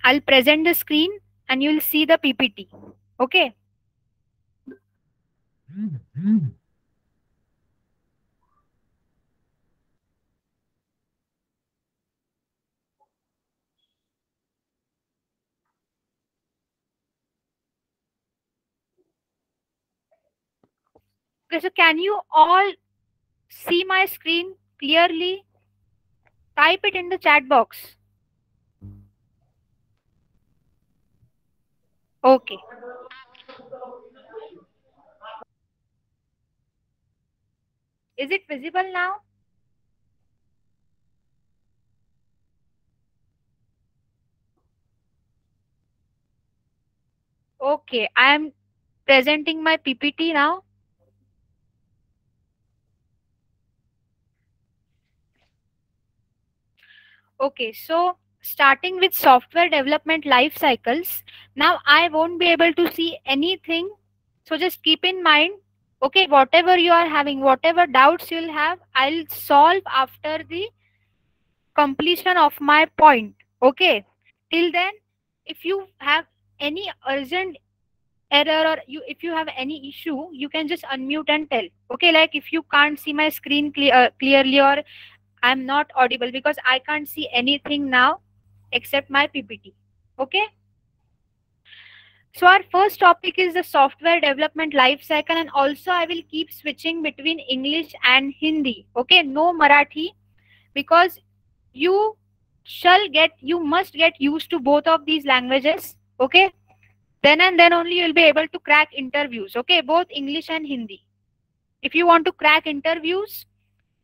I'll present the screen and you'll see the PPT. Okay. Okay, so can you all see my screen clearly? Type it in the chat box. Okay. Is it visible now? Okay, I am presenting my PPT now. Okay, so starting with software development life cycles, now I won't be able to see anything. So just keep in mind, okay, whatever you are having, whatever doubts you'll have, I'll solve after the completion of my point. Okay, till then, if you have any urgent error or if you have any issue, you can just unmute and tell. Okay, like if you can't see my screen clearly, or I'm not audible because I can't see anything now except my PPT. Okay. So our first topic is the software development life cycle, and also I will keep switching between English and Hindi. Okay, no Marathi, because you must get used to both of these languages. Okay, then and then only you'll be able to crack interviews. Okay, both English and Hindi. If you want to crack interviews,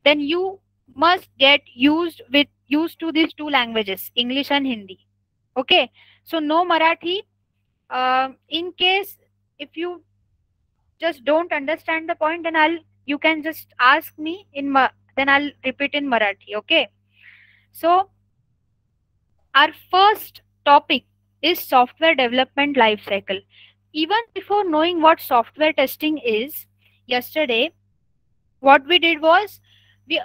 then you must get used to these two languages, English and Hindi. Okay, so no Marathi. In case if you just don't understand the point, then you can just ask me then I'll repeat in Marathi. Okay, so our first topic is software development life cycle. Even before knowing what software testing is, yesterday what we did was we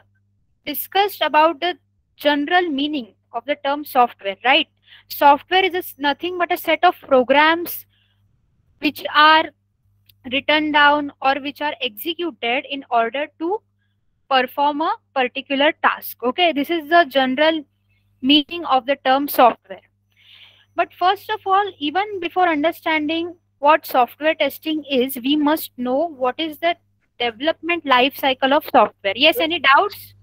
discussed about the general meaning of the term software, right? Software is nothing but a set of programs which are written down or which are executed in order to perform a particular task. Okay, this is the general meaning of the term software. But first of all, even before understanding what software testing is, we must know what is the development life cycle of software. Yes, any doubts?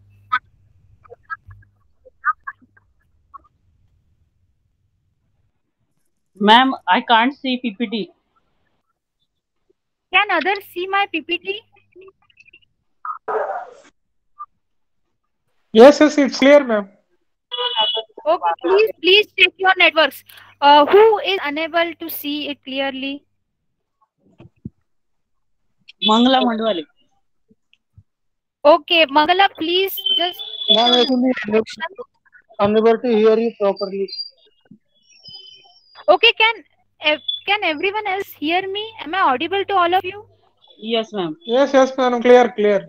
Ma'am, I can't see PPT. Can others see my PPT? Yes, yes, it's clear, ma'am. Okay, please check your networks. Who is unable to see it clearly? Mangala Mandwale. Okay, Mangala, please just check Ma'am, your actually, unable to hear you properly. Okay, can everyone else hear me? Am I audible to all of you? Yes, ma'am. Yes, yes, ma'am. Clear, clear.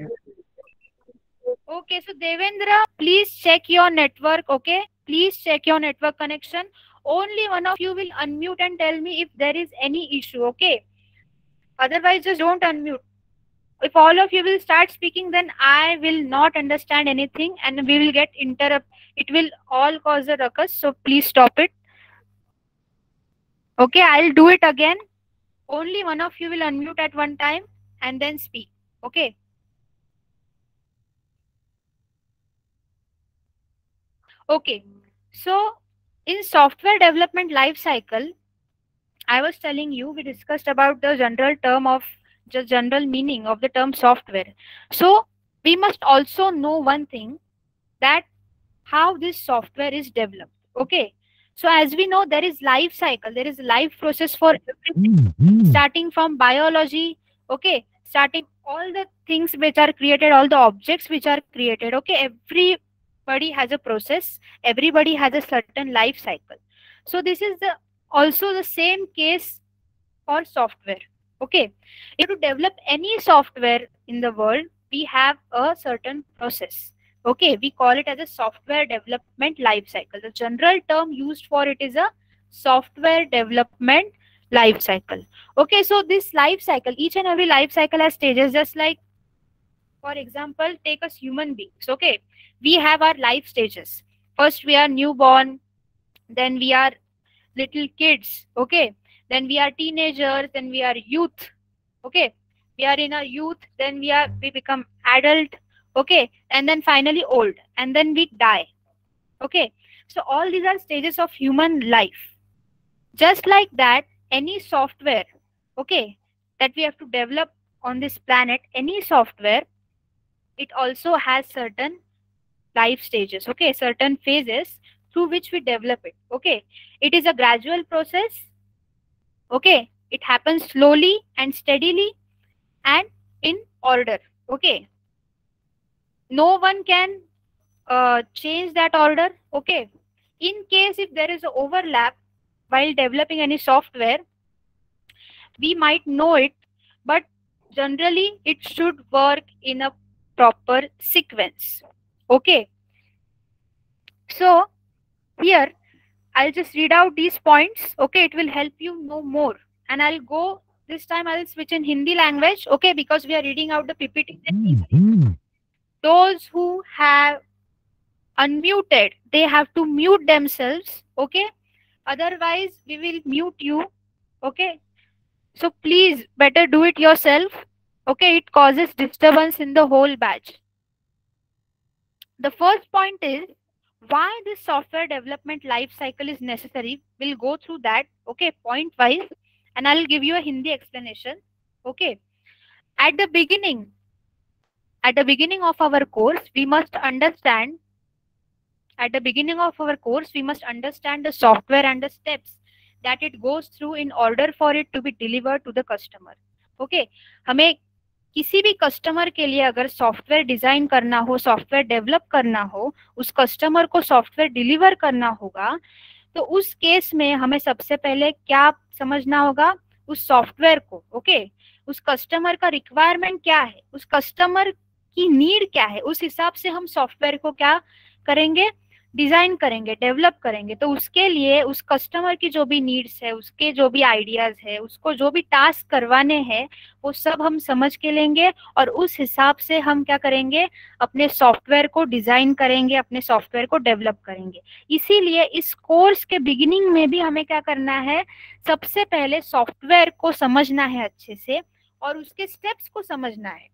Okay, so Devendra, please check your network. Okay, please check your network connection. Only one of you will unmute and tell me if there is any issue. Okay, otherwise just don't unmute. If all of you will start speaking, then I will not understand anything and we will get interrupt. It will all cause a ruckus. So please stop it. Okay, I'll do it again. Only one of you will unmute at one time and then speak. Okay. Okay. So in software development life cycle, I was telling you we discussed about the general term of just general meaning of the term software. So we must also know one thing, that how this software is developed. Okay. So as we know, there is life cycle, there is life process for everything, starting from biology. Okay, starting all the things which are created, all the objects which are created. Okay, everybody has a process, everybody has a certain life cycle. So this is the also the same case for software. Okay, if to develop any software in the world, we have a certain process. Okay, we call it as a software development life cycle. The general term used for it is a software development life cycle. Okay, so this life cycle, each and every life cycle has stages, just like, for example, take us human beings. Okay, we have our life stages. First we are newborn, then we are little kids. Okay, then we are teenagers, then we are youth. Okay, we are in our youth, then we become adult. Okay, and then finally old, and then we die. Okay, so all these are stages of human life. Just like that, any software, okay, that we have to develop on this planet, any software, it also has certain life stages, okay, certain phases through which we develop it. Okay, it is a gradual process. Okay, it happens slowly and steadily and in order. Okay, no one can change that order. Okay, in case if there is an overlap while developing any software, we might know it, but generally it should work in a proper sequence. Okay, so here I'll just read out these points. Okay, it will help you know more. And I'll go, this time I'll switch in Hindi language. Okay, because we are reading out the PPT. Those who have unmuted, they have to mute themselves. Okay, otherwise we will mute you. Okay, so please better do it yourself. Okay, it causes disturbance in the whole batch. The first point is why this software development life cycle is necessary. We'll go through that, okay, point wise, and I'll give you a Hindi explanation. Okay, at the beginning of our course, we must understand the software and the steps that it goes through in order for it to be delivered to the customer. Okay, हमें किसी भी customer के लिए अगर software design करना हो, software develop करना हो, उस कस्टमर को सॉफ्टवेयर डिलीवर करना होगा, तो उस केस में हमें सबसे पहले क्या समझना होगा, उस सॉफ्टवेयर को. ओके, उस कस्टमर का रिक्वायरमेंट क्या है, उस कस्टमर की नीड क्या है, उस हिसाब से हम सॉफ्टवेयर को क्या करेंगे, डिजाइन करेंगे, डेवलप करेंगे. तो उसके लिए उस कस्टमर की जो भी नीड्स है, उसके जो भी आइडियाज है, उसको जो भी टास्क करवाने हैं, वो सब हम समझ के लेंगे और उस हिसाब से हम क्या करेंगे, अपने सॉफ्टवेयर को डिजाइन करेंगे, अपने सॉफ्टवेयर को डेवलप करेंगे. इसीलिए इस कोर्स के बिगिनिंग में भी हमें क्या करना है, सबसे पहले सॉफ्टवेयर को समझना है अच्छे से और उसके स्टेप्स को समझना है.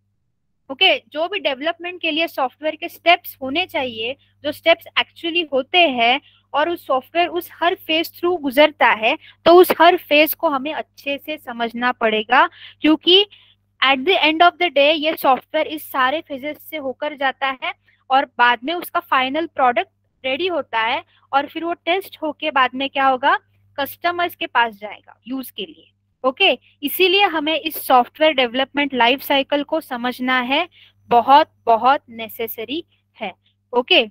ओके, जो भी डेवलपमेंट के लिए सॉफ्टवेयर के स्टेप्स होने चाहिए, जो स्टेप्स एक्चुअली होते हैं और उस सॉफ्टवेयर उस हर फेज थ्रू गुजरता है, तो उस हर फेज को हमें अच्छे से समझना पड़ेगा, क्योंकि at the end of the day ये सॉफ्टवेयर इस सारे फेजेस से होकर जाता है और बाद में उसका फाइनल प्रोडक्ट रेडी होता है और फिर वो टेस्ट होके बाद में क्या होगा, कस्टमर्स के पास जाएगा यूज के लिए. ओके, इसीलिए हमें इस सॉफ्टवेयर डेवलपमेंट लाइफ साइकिल को समझना है, बहुत बहुत नेसेसरी है. Okay,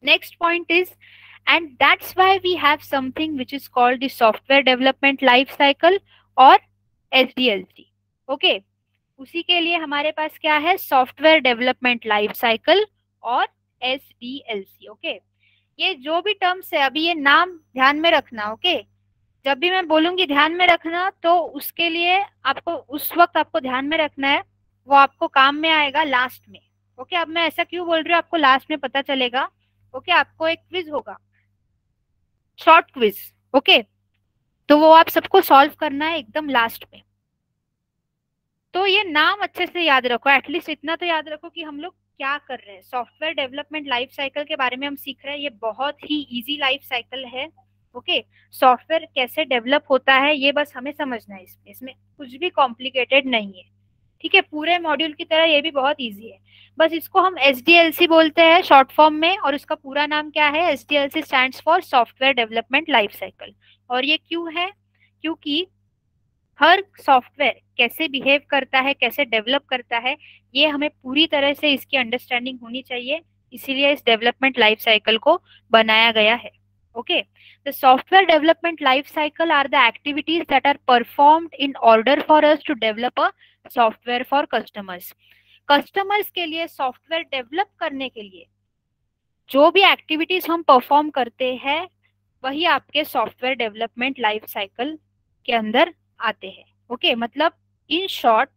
next point is, and that's why we have something which is called the software development life cycle or SDLC. Okay, उसी के लिए हमारे पास क्या है, software development life cycle or SDLC. Okay, ये जो भी टर्म्स है, अभी ये नाम ध्यान में रखना. ओके, जब भी मैं बोलूंगी ध्यान में रखना, तो उसके लिए आपको उस वक्त आपको ध्यान में रखना है, वो आपको काम में आएगा लास्ट में. ओके, अब मैं ऐसा क्यों बोल रही हूँ आपको लास्ट में पता चलेगा. ओके, आपको एक क्विज होगा, शॉर्ट क्विज. ओके, तो वो आप सबको सॉल्व करना है एकदम लास्ट में. तो ये नाम अच्छे से याद रखो, एटलीस्ट इतना तो याद रखो कि हम लोग क्या कर रहे हैं. सॉफ्टवेयर डेवलपमेंट लाइफ साइकिल के बारे में हम सीख रहे हैं, ये बहुत ही इजी लाइफ साइकिल है. ओके, सॉफ्टवेयर कैसे डेवलप होता है ये बस हमें समझना है, इसमें कुछ भी कॉम्प्लिकेटेड नहीं है. ठीक है, पूरे मॉड्यूल की तरह ये भी बहुत इजी है. बस इसको हम SDLC बोलते हैं शॉर्ट फॉर्म में, और उसका पूरा नाम क्या है, SDLC stands for software development life cycle. और ये क्यों है, क्योंकि हर सॉफ्टवेयर कैसे बिहेव करता है, कैसे डेवलप करता है, ये हमें पूरी तरह से इसकी अंडरस्टैंडिंग होनी चाहिए. इसीलिए इस डेवलपमेंट लाइफ साइकिल को बनाया गया है. Okay, the software development life cycle are the activities that are performed in order for us to develop a software for customers. Customers के लिए सॉफ्टवेयर डेवलप करने के लिए जो भी एक्टिविटीज हम परफॉर्म करते हैं, वही आपके सॉफ्टवेयर डेवलपमेंट लाइफ साइकिल के अंदर आते हैं। ओके, मतलब इन शॉर्ट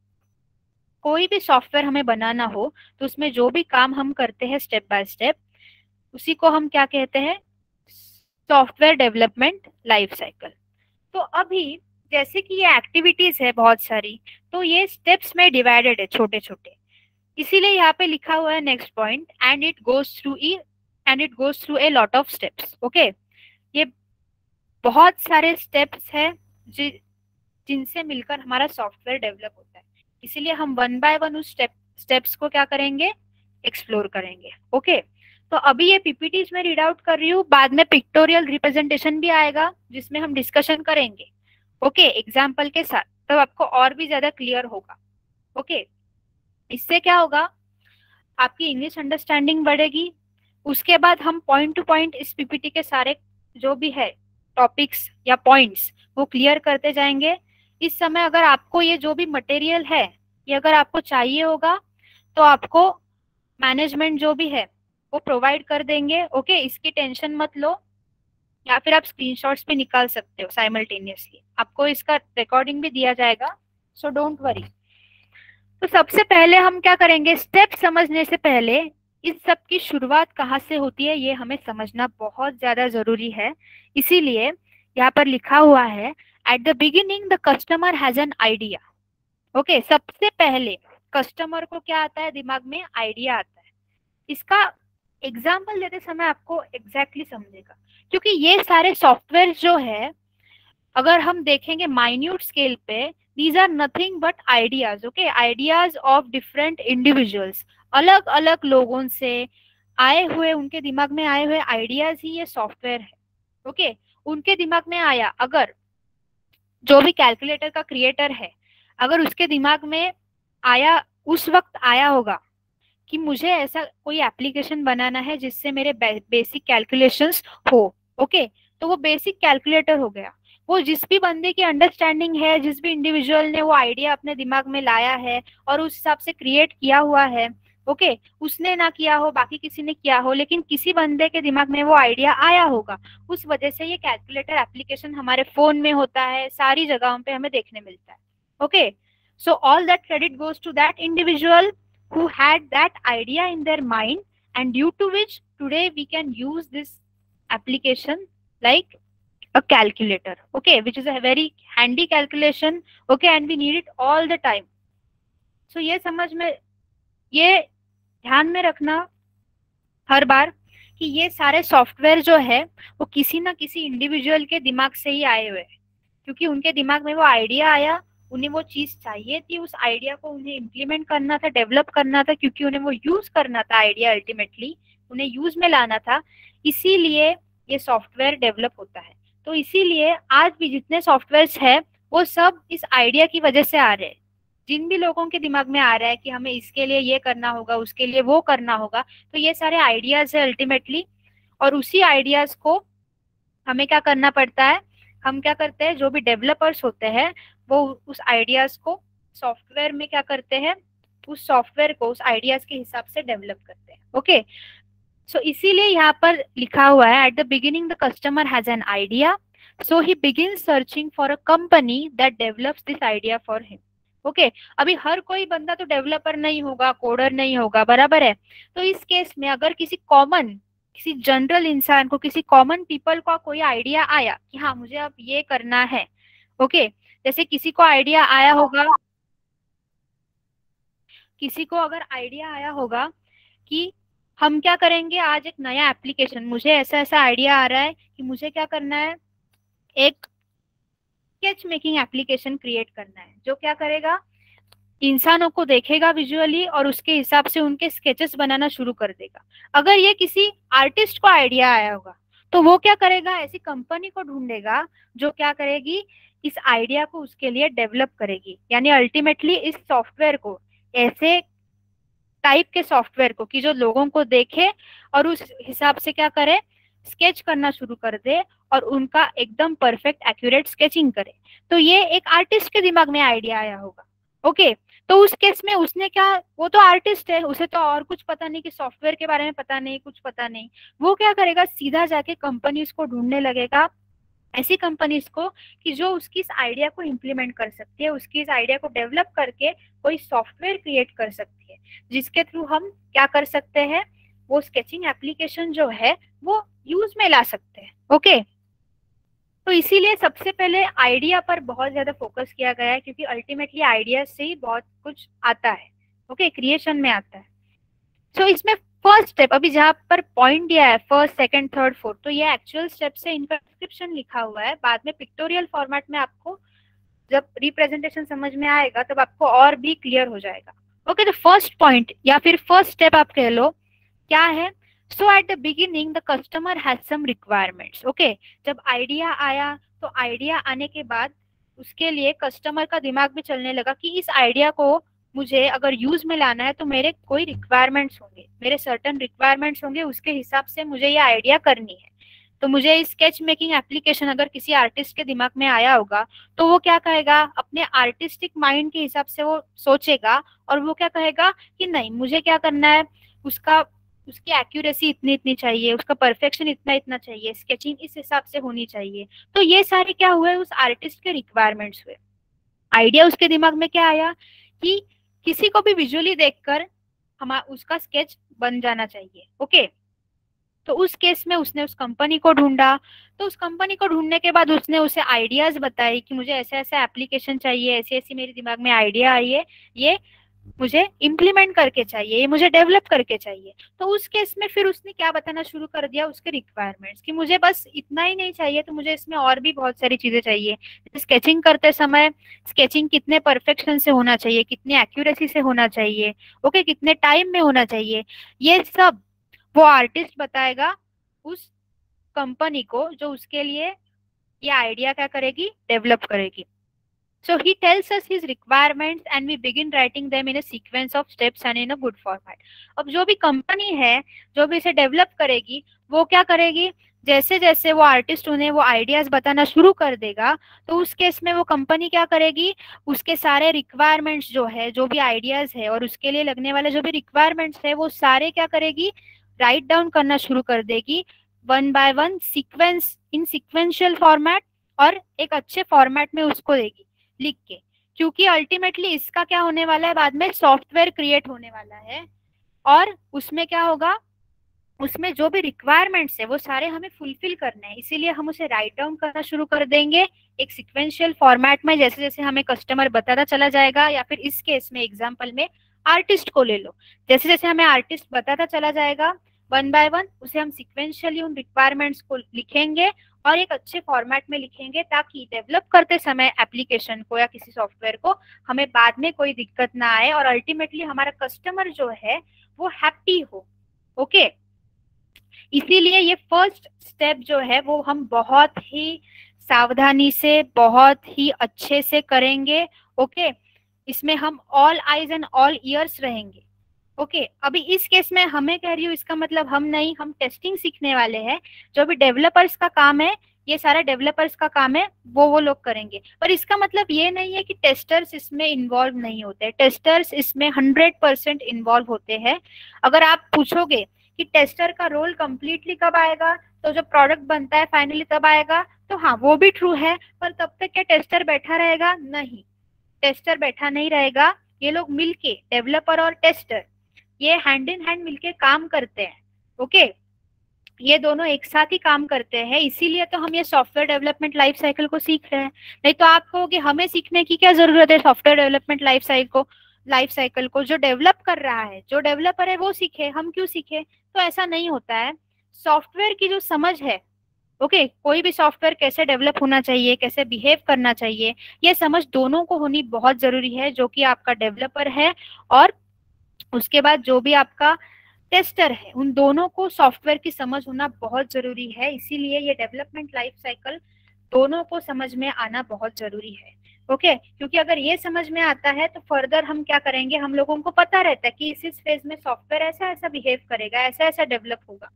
कोई भी सॉफ्टवेयर हमें बनाना हो तो उसमें जो भी काम हम करते हैं स्टेप बाय स्टेप, उसी को हम क्या कहते हैं, सॉफ्टवेयर डेवलपमेंट लाइफ साइकिल। तो अभी जैसे कि ये एक्टिविटीज है बहुत सारी, तो ये स्टेप्स में डिवाइडेड है छोटे छोटे, इसीलिए यहाँ पे लिखा हुआ है next point, and it goes through a lot of steps. Okay, ये बहुत सारे स्टेप्स है जिनसे मिलकर हमारा सॉफ्टवेयर डेवलप होता है, इसीलिए हम वन बाय वन उस स्टेप्स को क्या करेंगे, एक्सप्लोर करेंगे। ओके, तो अभी ये पीपीटीज में रीड आउट कर रही हूँ, बाद में पिक्टोरियल रिप्रेजेंटेशन भी आएगा जिसमें हम डिस्कशन करेंगे। ओके, एग्जाम्पल के साथ, तो आपको और भी ज्यादा क्लियर होगा। ओके, इससे क्या होगा, आपकी इंग्लिश अंडरस्टैंडिंग बढ़ेगी। उसके बाद हम पॉइंट टू पॉइंट इस पीपीटी के सारे जो भी है टॉपिक्स या पॉइंट्स वो क्लियर करते जाएंगे। इस समय अगर आपको ये जो भी मटेरियल है ये अगर आपको चाहिए होगा तो आपको मैनेजमेंट जो भी है वो प्रोवाइड कर देंगे। ओके, इसकी टेंशन मत लो, या फिर आप स्क्रीनशॉट्स भी निकाल सकते हो साइमल्टेनियसली, आपको इसका रिकॉर्डिंग भी दिया जाएगा, सो डोंट वरी। तो सबसे पहले हम क्या करेंगे, स्टेप समझने से पहले इस सब की शुरुआत कहाँ से होती है ये हमें समझना बहुत ज्यादा जरूरी है। इसीलिए यहाँ पर लिखा हुआ है, eight the beginning the customer has an idea. Okay, सबसे पहले कस्टमर को क्या आता है, दिमाग में आइडिया आता है। इसका एग्जाम्पल देते समय आपको एग्जैक्टली समझेगा, क्योंकि ये सारे सॉफ्टवेयर जो है अगर हम देखेंगे माइन्यूट स्केल पे, these are nothing but ideas. okay, ideas of different individuals, अलग अलग लोगों से आए हुए, उनके दिमाग में आए हुए आइडियाज ही ये सॉफ्टवेयर है। ओके, उनके दिमाग में आया, अगर जो भी कैलकुलेटर का क्रिएटर है अगर उसके दिमाग में आया, उस वक्त आया होगा कि मुझे ऐसा कोई एप्लीकेशन बनाना है जिससे मेरे बेसिक कैलकुलेशंस हो। ओके, तो वो बेसिक कैलकुलेटर हो गया। वो जिस भी बंदे की अंडरस्टैंडिंग है, जिस भी इंडिविजुअल ने वो आइडिया अपने दिमाग में लाया है और उस हिसाब से क्रिएट किया हुआ है, ओके, उसने ना किया हो, बाकी किसी ने किया हो, लेकिन किसी बंदे के दिमाग में वो आइडिया आया होगा, उस वजह से ये कैलकुलेटर एप्लीकेशन हमारे फोन में होता है, सारी जगहों पे हमें देखने मिलता है। Okay, so all that credit goes to that individual who had that idea in their mind, and due to which today we can use this application like a calculator, okay, which is a very handy calculation, okay, and we need it all the time. So ये समझ में, ये ध्यान में रखना हर बार कि ये सारे सॉफ्टवेयर जो है वो किसी ना किसी इंडिविजुअल के दिमाग से ही आए हुए हैं, क्योंकि उनके दिमाग में वो आइडिया आया, उन्हें वो चीज चाहिए थी, उस आइडिया को उन्हें इम्प्लीमेंट करना था, डेवलप करना था, क्योंकि उन्हें वो यूज करना था, आइडिया अल्टीमेटली उन्हें यूज में लाना था, इसीलिए ये सॉफ्टवेयर डेवलप होता है। तो इसीलिए आज भी जितने सॉफ्टवेयर है वो सब इस आइडिया की वजह से आ रहे हैं। जिन भी लोगों के दिमाग में आ रहा है कि हमें इसके लिए ये करना होगा, उसके लिए वो करना होगा, तो ये सारे आइडियाज है अल्टीमेटली, और उसी आइडियाज को हमें क्या करना पड़ता है, हम क्या करते हैं, जो भी डेवलपर्स होते हैं वो उस आइडियाज को सॉफ्टवेयर में क्या करते हैं, उस सॉफ्टवेयर को उस आइडियाज के हिसाब से डेवलप करते हैं। ओके, सो इसीलिए यहाँ पर लिखा हुआ है, eight the beginning the customer has an idea, so he begins searching for a company that develops this idea for him. Okay, अभी हर कोई बंदा तो डेवलपर नहीं होगा, कोडर नहीं होगा, बराबर है। तो इस केस में अगर किसी जनरल इंसान को, किसी कॉमन पीपल को कोई आइडिया आया कि हाँ मुझे अब ये करना है, ओके, जैसे किसी को आइडिया आया होगा, किसी को अगर आइडिया आया होगा कि हम क्या करेंगे, आज एक नया एप्लीकेशन, मुझे ऐसा ऐसा आइडिया आ रहा है कि मुझे क्या करना है, एक स्केच मेकिंग एप्लीकेशन क्रिएट करना है, जो क्या करेगा, इंसानों को देखेगा विजुअली और उसके हिसाब से उनके स्केचेस बनाना शुरू कर देगा। अगर ये किसी आर्टिस्ट को आइडिया आया होगा तो वो क्या करेगा, ऐसी कंपनी को ढूंढेगा जो क्या करेगी, इस आइडिया को उसके लिए डेवलप करेगी, यानी अल्टीमेटली इस सॉफ्टवेयर को, ऐसे टाइप के सॉफ्टवेयर को कि जो लोगों को देखे और उस हिसाब से क्या करे, स्केच करना शुरू कर दे और उनका एकदम परफेक्ट एक्यूरेट स्केचिंग करे। तो ये एक आर्टिस्ट के दिमाग में आइडिया आया होगा। ओके तो उस केस में उसने क्या, वो तो आर्टिस्ट है, उसे तो और कुछ पता नहीं कि सॉफ्टवेयर के बारे में पता नहीं, कुछ पता नहीं। वो क्या करेगा, सीधा जाके कंपनीज को ढूंढने लगेगा, ऐसी कंपनीज को कि जो उसकी इस आइडिया को इम्प्लीमेंट कर सकती है, उसकी इस आइडिया को डेवलप करके कोई सॉफ्टवेयर क्रिएट कर सकती है, जिसके थ्रू हम क्या कर सकते हैं, वो स्केचिंग एप्लीकेशन जो है वो यूज में ला सकते हैं। ओके तो इसीलिए सबसे पहले आइडिया पर बहुत ज्यादा फोकस किया गया है, क्योंकि अल्टीमेटली आइडिया से ही बहुत कुछ आता है। ओके क्रिएशन में आता है। सो इसमें फर्स्ट स्टेप, अभी जहाँ पर पॉइंट दिया है फर्स्ट सेकंड थर्ड फोर्थ, तो ये एक्चुअल स्टेप से इनका डिस्क्रिप्शन लिखा हुआ है। बाद में पिक्टोरियल फॉर्मेट में आपको जब रिप्रेजेंटेशन समझ में आएगा तब आपको और भी क्लियर हो जाएगा। ओके तो फर्स्ट पॉइंट या फिर फर्स्ट स्टेप आप कह लो क्या है, so at the beginning the customer has some requirements. Okay जब आइडिया आया तो आइडिया आने के बाद उसके लिए कस्टमर का दिमाग भी चलने लगा कि इस आइडिया को मुझे अगर यूज में लाना है तो मेरे कोई रिक्वायरमेंट्स होंगे, मेरे सर्टन रिक्वायरमेंट्स होंगे, उसके हिसाब से मुझे ये आइडिया करनी है। तो मुझे स्केच मेकिंग एप्लीकेशन अगर किसी आर्टिस्ट के दिमाग में आया होगा तो वो क्या कहेगा, अपने आर्टिस्टिक माइंड के हिसाब से वो सोचेगा और वो क्या कहेगा कि नहीं मुझे क्या करना है, उसकी एक्यूरेसी इतनी इतनी चाहिए, उसका परफेक्शन इतना इतना चाहिए, स्केचिंग इस हिसाब से होनी चाहिए। तो ये सारे क्या हुए, उस आर्टिस्ट के रिक्वायरमेंट्स हुए। आइडिया उसके दिमाग में क्या आया कि किसी को भी विजुअली देखकर हमारा उसका स्केच बन जाना चाहिए। ओके तो उस केस में उसने उस कंपनी को ढूंढा, तो उस कंपनी को ढूंढने के बाद उसने उसे आइडियाज बताए कि मुझे ऐसे ऐसे एप्लीकेशन चाहिए, ऐसी ऐसी मेरे दिमाग में आइडिया आई है, ये मुझे इम्प्लीमेंट करके चाहिए, ये मुझे डेवलप करके चाहिए। तो उस केस में फिर उसने क्या बताना शुरू कर दिया, उसके रिक्वायरमेंट्स कि मुझे बस इतना ही नहीं चाहिए, तो मुझे इसमें और भी बहुत सारी चीजें चाहिए। स्केचिंग करते समय स्केचिंग कितने परफेक्शन से होना चाहिए, कितनी एक्यूरेसी से होना चाहिए, ओके कितने टाइम में होना चाहिए, ये सब वो आर्टिस्ट बताएगा उस कंपनी को जो उसके लिए ये आइडिया क्या करेगी, डेवलप करेगी। So he tells us his requirements and we begin writing them in a sequence of steps and in a good format. अब जो भी कंपनी है जो भी इसे डेवलप करेगी वो क्या करेगी, जैसे जैसे वो आर्टिस्ट उन्हें वो आइडियाज बताना शुरू कर देगा तो उस केस में वो कंपनी क्या करेगी, उसके सारे रिक्वायरमेंट्स जो है, जो भी आइडियाज है और उसके लिए लगने वाले जो भी रिक्वायरमेंट्स है वो सारे क्या करेगी, राइट डाउन करना शुरू कर देगी one by one, sequence in sequential format, और एक अच्छे फॉर्मेट में उसको देगी लिख के। क्योंकि अल्टीमेटली इसका क्या होने वाला है, बाद में सॉफ्टवेयर क्रिएट होने वाला है और उसमें क्या होगा, उसमें जो भी रिक्वायरमेंट्स है वो सारे हमें फुलफिल करने हैं, इसीलिए हम उसे राइट डाउन करना शुरू कर देंगे एक सिक्वेंशियल फॉर्मेट में, जैसे जैसे हमें कस्टमर बताता चला जाएगा। या फिर इस केस में एग्जांपल में आर्टिस्ट को ले लो, जैसे जैसे हमें आर्टिस्ट बताता चला जाएगा वन बाय वन, उसे हम सिक्वेंशियली उन रिक्वायरमेंट्स को लिखेंगे और एक अच्छे फॉर्मेट में लिखेंगे ताकि डेवलप करते समय एप्लीकेशन को या किसी सॉफ्टवेयर को हमें बाद में कोई दिक्कत ना आए और अल्टीमेटली हमारा कस्टमर जो है वो हैप्पी हो। ओके इसीलिए ये फर्स्ट स्टेप जो है वो हम बहुत ही सावधानी से, बहुत ही अच्छे से करेंगे। ओके इसमें हम all eyes and all years रहेंगे। ओके अभी इस केस में हमें कह रही हूँ, इसका मतलब हम नहीं, हम टेस्टिंग सीखने वाले हैं। जो भी डेवलपर्स का काम है, ये सारा डेवलपर्स का काम है, वो लोग करेंगे। पर इसका मतलब ये नहीं है कि टेस्टर्स इसमें इन्वॉल्व नहीं होते, टेस्टर्स इसमें 100% इन्वॉल्व होते हैं। अगर आप पूछोगे कि टेस्टर का रोल कंप्लीटली कब आएगा, तो जब प्रोडक्ट बनता है फाइनली तब आएगा, तो हाँ वो भी ट्रू है, पर तब तक क्या टेस्टर बैठा रहेगा? नहीं, टेस्टर बैठा नहीं रहेगा। ये लोग मिलके, डेवलपर और टेस्टर, ये हैंड इन हैंड मिलके काम करते हैं। ओके ये दोनों एक साथ ही काम करते हैं, इसीलिए तो हम ये सॉफ्टवेयर डेवलपमेंट लाइफ साइकिल को सीख रहे हैं। नहीं तो आप कहोगे हमें सीखने की क्या जरूरत है सॉफ्टवेयर डेवलपमेंट लाइफ साइकिल को जो डेवलप कर रहा है, जो डेवलपर है वो सीखे, हम क्यों सीखे? तो ऐसा नहीं होता है। सॉफ्टवेयर की जो समझ है, ओके कोई भी सॉफ्टवेयर कैसे डेवलप होना चाहिए, कैसे बिहेव करना चाहिए, ये समझ दोनों को होनी बहुत जरूरी है, जो कि आपका डेवलपर है और उसके बाद जो भी आपका टेस्टर है, उन दोनों को सॉफ्टवेयर की समझ होना बहुत जरूरी है। इसीलिए ये डेवलपमेंट लाइफ साइकिल दोनों को समझ में आना बहुत जरूरी है। ओके क्योंकि अगर ये समझ में आता है तो फर्दर हम क्या करेंगे, हम लोगों को पता रहता है कि इस फेज में सॉफ्टवेयर ऐसा ऐसा बिहेव करेगा, ऐसा ऐसा डेवलप होगा,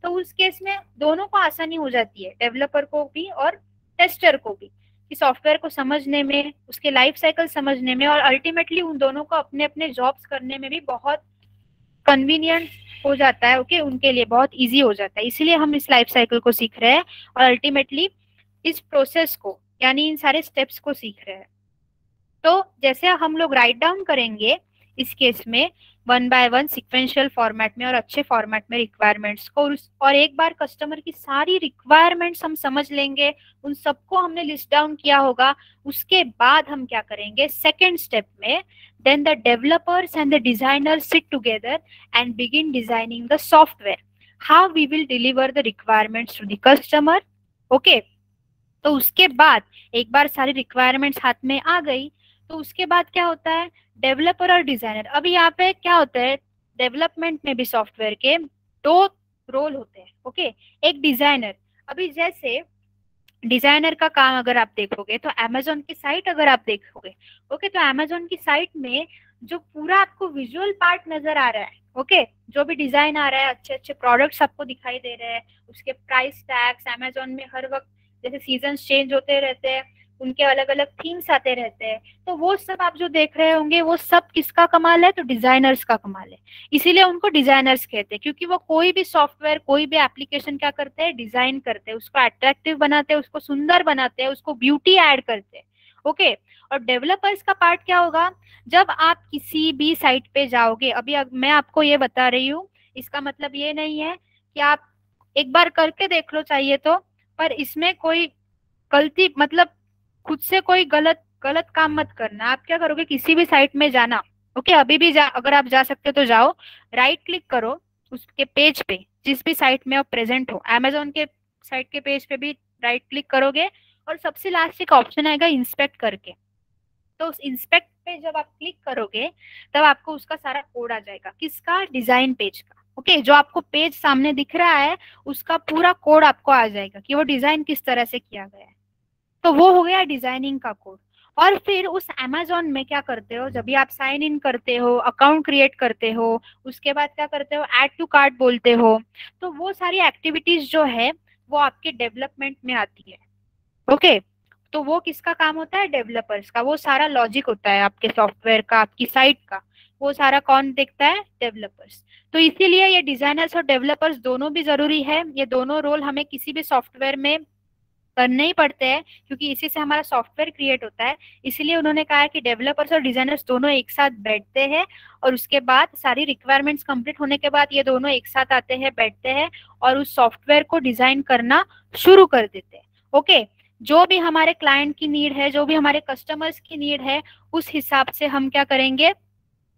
तो उस केस में दोनों को आसानी हो जाती है, डेवलपर को भी और टेस्टर को भी। कि सॉफ्टवेयर को समझने में, उसके लाइफ साइकिल समझने में, और अल्टीमेटली उन दोनों को अपने अपने जॉब्स करने में भी बहुत कन्वीनियंट हो जाता है। ओके, उनके लिए बहुत इजी हो जाता है। इसीलिए हम इस लाइफ साइकिल को सीख रहे हैं और अल्टीमेटली इस प्रोसेस को, यानी इन सारे स्टेप्स को सीख रहे हैं। तो जैसे हम लोग राइट डाउन करेंगे इस केस में 1 बाय 1 सिक्वेंशियल फॉर्मेट में और अच्छे फॉर्मेट में रिक्वायरमेंट्स को, और एक बार कस्टमर की सारी रिक्वायरमेंट्स हम समझ लेंगे, उन सबको हमने लिस्ट डाउन किया होगा, उसके बाद हम क्या करेंगे सेकेंड स्टेप में, then the developers and the designers sit together and begin designing the software, how we will deliver the requirements to the customer. Okay, तो उसके बाद एक बार सारी रिक्वायरमेंट्स हाथ में आ गई तो उसके बाद क्या होता है, डेवलपर और डिजाइनर। अभी यहाँ पे क्या होता है, डेवलपमेंट में भी सॉफ्टवेयर के 2 रोल होते हैं। ओके, एक डिजाइनर। अभी जैसे डिजाइनर का काम अगर आप देखोगे तो अमेजोन की साइट अगर आप देखोगे, ओके, तो अमेजोन की साइट में जो पूरा आपको विजुअल पार्ट नजर आ रहा है, ओके, जो भी डिजाइन आ रहा है, अच्छे अच्छे प्रोडक्ट्स आपको दिखाई दे रहे हैं, उसके प्राइस टैग्स, अमेजोन में हर वक्त जैसे सीजन्स चेंज होते रहते हैं, उनके अलग अलग थीम्स आते रहते हैं, तो वो सब आप जो देख रहे होंगे वो सब किसका कमाल है, तो डिजाइनर्स का कमाल है। इसीलिए उनको डिजाइनर्स कहते हैं, क्योंकि वो कोई भी सॉफ्टवेयर, कोई भी एप्लीकेशन क्या करते हैं, डिजाइन करते हैं, उसको अट्रैक्टिव बनाते हैं, उसको सुंदर बनाते हैं, उसको ब्यूटी ऐड करते हैं। ओके, और डेवलपर्स का पार्ट क्या होगा, जब आप किसी भी साइट पे जाओगे, अभी मैं आपको ये बता रही हूँ, इसका मतलब ये नहीं है कि आप एक बार करके देख लो चाहिए तो, पर इसमें कोई गलती, मतलब खुद से कोई गलत काम मत करना। आप क्या करोगे, किसी भी साइट में जाना, ओके, अभी भी अगर आप जा सकते हो तो जाओ, राइट क्लिक करो उसके पेज पे, जिस भी साइट में आप प्रेजेंट हो, अमेजोन के साइट के पेज पे भी राइट क्लिक करोगे और सबसे लास्ट एक ऑप्शन आएगा इंस्पेक्ट करके। तो उस इंस्पेक्ट पे जब आप क्लिक करोगे तब आपको उसका सारा कोड आ जाएगा, किसका, डिजाइन पेज का। ओके, जो आपको पेज सामने दिख रहा है उसका पूरा कोड आपको आ जाएगा कि वो डिजाइन किस तरह से किया गया है। तो वो हो गया डिजाइनिंग का कोड। और फिर उस अमेजोन में क्या करते हो, जब भी आप साइन इन करते हो, अकाउंट क्रिएट करते हो, उसके बाद क्या करते हो, ऐड टू कार्ट बोलते हो, तो वो सारी एक्टिविटीज जो है वो आपके डेवलपमेंट में आती है। ओके, तो वो किसका काम होता है, डेवलपर्स का। वो सारा लॉजिक होता है आपके सॉफ्टवेयर का, आपकी साइट का, वो सारा कौन देखता है, डेवलपर्स। तो इसीलिए ये डिजाइनर्स और डेवलपर्स दोनों भी जरूरी है। ये दोनों रोल हमें किसी भी सॉफ्टवेयर में करने ही पड़ते हैं, क्योंकि इसी से हमारा सॉफ्टवेयर क्रिएट होता है। इसीलिए उन्होंने कहा कि डेवलपर्स और डिजाइनर्स दोनों एक साथ बैठते हैं और उसके बाद सारी रिक्वायरमेंट्स कंप्लीट होने के बाद ये दोनों एक साथ आते हैं, बैठते हैं और उस सॉफ्टवेयर को डिजाइन करना शुरू कर देते हैं। ओके, जो भी हमारे क्लाइंट की नीड है, जो भी हमारे कस्टमर्स की नीड है, उस हिसाब से हम क्या करेंगे,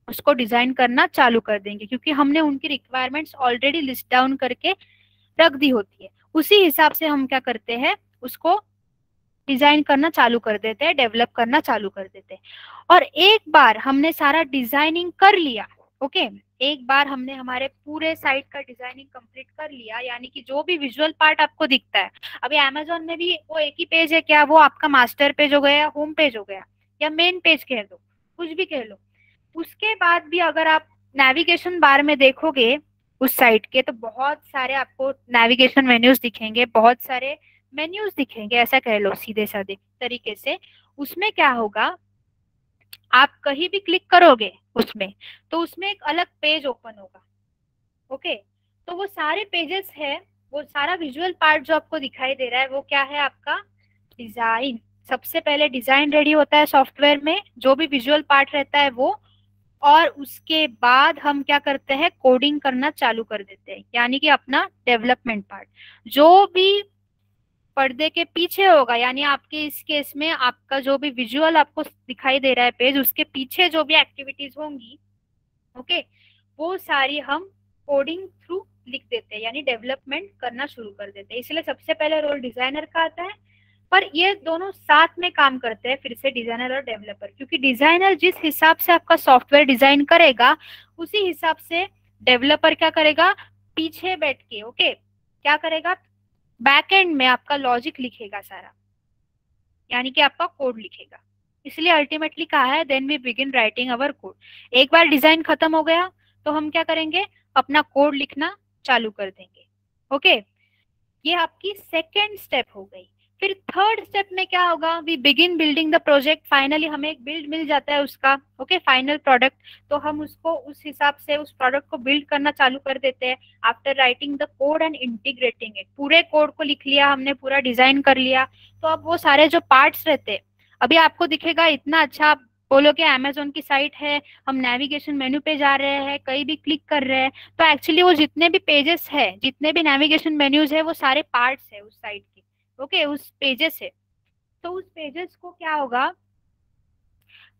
उसको डिजाइन करना चालू कर देंगे, क्योंकि हमने उनकी रिक्वायरमेंट्स ऑलरेडी लिस्ट डाउन करके रख दी होती है। उसी हिसाब से हम क्या करते हैं, उसको डिजाइन करना चालू कर देते हैं, डेवलप करना चालू कर देते हैं। और एक बार हमने सारा डिजाइनिंग कर लिया, ओके, एक बार हमने हमारे पूरे साइट का डिजाइनिंग कंप्लीट कर लिया, यानी कि जो भी विजुअल पार्ट आपको दिखता है, अभी अमेजोन में भी वो एक ही पेज है क्या, वो आपका मास्टर पेज हो गया, होम पेज हो गया, या मेन पेज कह दो, कुछ भी कह लो। उसके बाद भी अगर आप नेविगेशन बार में देखोगे उस साइट के, तो बहुत सारे आपको नेविगेशन मेन्यूज दिखेंगे, बहुत सारे मेन्यूज दिखेंगे, ऐसा कह लो सीधे साधे तरीके से। उसमें क्या होगा, आप कहीं भी क्लिक करोगे उसमें, तो उसमें एक अलग पेज ओपन होगा। ओके, तो वो सारे पेजेस है, वो सारा विजुअल पार्ट जो आपको दिखाई दे रहा है वो क्या है, आपका डिजाइन। सबसे पहले डिजाइन रेडी होता है सॉफ्टवेयर में, जो भी विजुअल पार्ट रहता है वो, और उसके बाद हम क्या करते हैं, कोडिंग करना चालू कर देते हैं, यानी कि अपना डेवलपमेंट पार्ट। जो भी पर्दे के पीछे होगा, यानी आपके इस केस में आपका जो भी विजुअल आपको दिखाई दे रहा है पेज, उसके पीछे जो भी एक्टिविटीज होंगी, ओके, वो सारी हम कोडिंग थ्रू लिख देते हैं, यानी डेवलपमेंट करना शुरू कर देते हैं। इसलिए सबसे पहले रोल डिजाइनर का आता है, पर ये दोनों साथ में काम करते हैं, फिर से डिजाइनर और डेवलपर, क्योंकि डिजाइनर जिस हिसाब से आपका सॉफ्टवेयर डिजाइन करेगा उसी हिसाब से डेवलपर क्या करेगा, पीछे बैठ के, ओके, क्या करेगा, बैकएंड में आपका लॉजिक लिखेगा सारा, यानी कि आपका कोड लिखेगा। इसलिए अल्टीमेटली कहा है then we begin writing our code. एक बार डिजाइन खत्म हो गया तो हम क्या करेंगे, अपना कोड लिखना चालू कर देंगे। ओके, ये आपकी सेकेंड स्टेप हो गई। फिर थर्ड स्टेप में क्या होगा, we begin building the project. Finally हमें एक बिल्ड मिल जाता है उसका, ओके, फाइनल प्रोडक्ट। तो हम उसको उस हिसाब से उस प्रोडक्ट को बिल्ड करना चालू कर देते हैं। After writing the code and integrating it, पूरे कोड को लिख लिया हमने, पूरा डिजाइन कर लिया। तो अब वो सारे जो पार्ट्स रहते हैं, अभी आपको दिखेगा इतना अच्छा, आप बोलोगे अमेजोन की साइट है, हम नेविगेशन मेन्यू पे जा रहे हैं, कहीं भी क्लिक कर रहे हैं, तो एक्चुअली वो जितने भी पेजेस है, जितने भी नेविगेशन मेन्यूज है, वो सारे पार्ट्स है उस साइट के, ओके, उस पेजेस है। तो उस पेजेस को क्या होगा,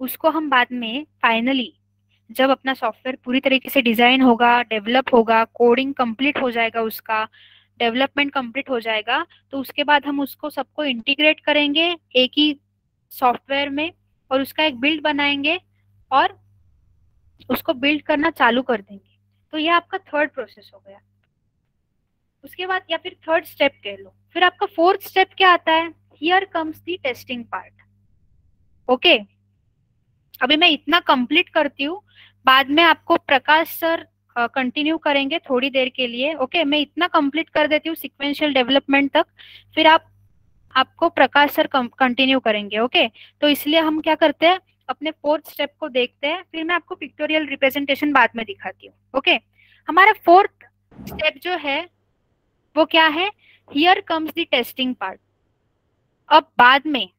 उसको हम बाद में फाइनली जब अपना सॉफ्टवेयर पूरी तरीके से डिजाइन होगा, डेवलप होगा, कोडिंग कंप्लीट हो जाएगा, उसका डेवलपमेंट कंप्लीट हो जाएगा, तो उसके बाद हम उसको सबको इंटीग्रेट करेंगे एक ही सॉफ्टवेयर में, और उसका एक बिल्ड बनाएंगे और उसको बिल्ड करना चालू कर देंगे। तो ये आपका थर्ड प्रोसेस हो गया। उसके बाद, या फिर थर्ड स्टेप कह लो। फिर आपका फोर्थ स्टेप क्या आता है, here comes the testing part, okay. अभी मैं इतना कंप्लीट करती हूँ, बाद में आपको प्रकाश सर कंटिन्यू करेंगे थोड़ी देर के लिए, ओके। मैं इतना कंप्लीट कर देती हूँ सिक्वेंशियल डेवलपमेंट तक, फिर आपको प्रकाश सर कंटिन्यू करेंगे, ओके। तो इसलिए हम क्या करते हैं, अपने फोर्थ स्टेप को देखते हैं, फिर मैं आपको पिक्टोरियल रिप्रेजेंटेशन बाद में दिखाती हूँ, ओके। हमारा फोर्थ स्टेप जो है वो क्या है, here comes the testing part. अब बाद में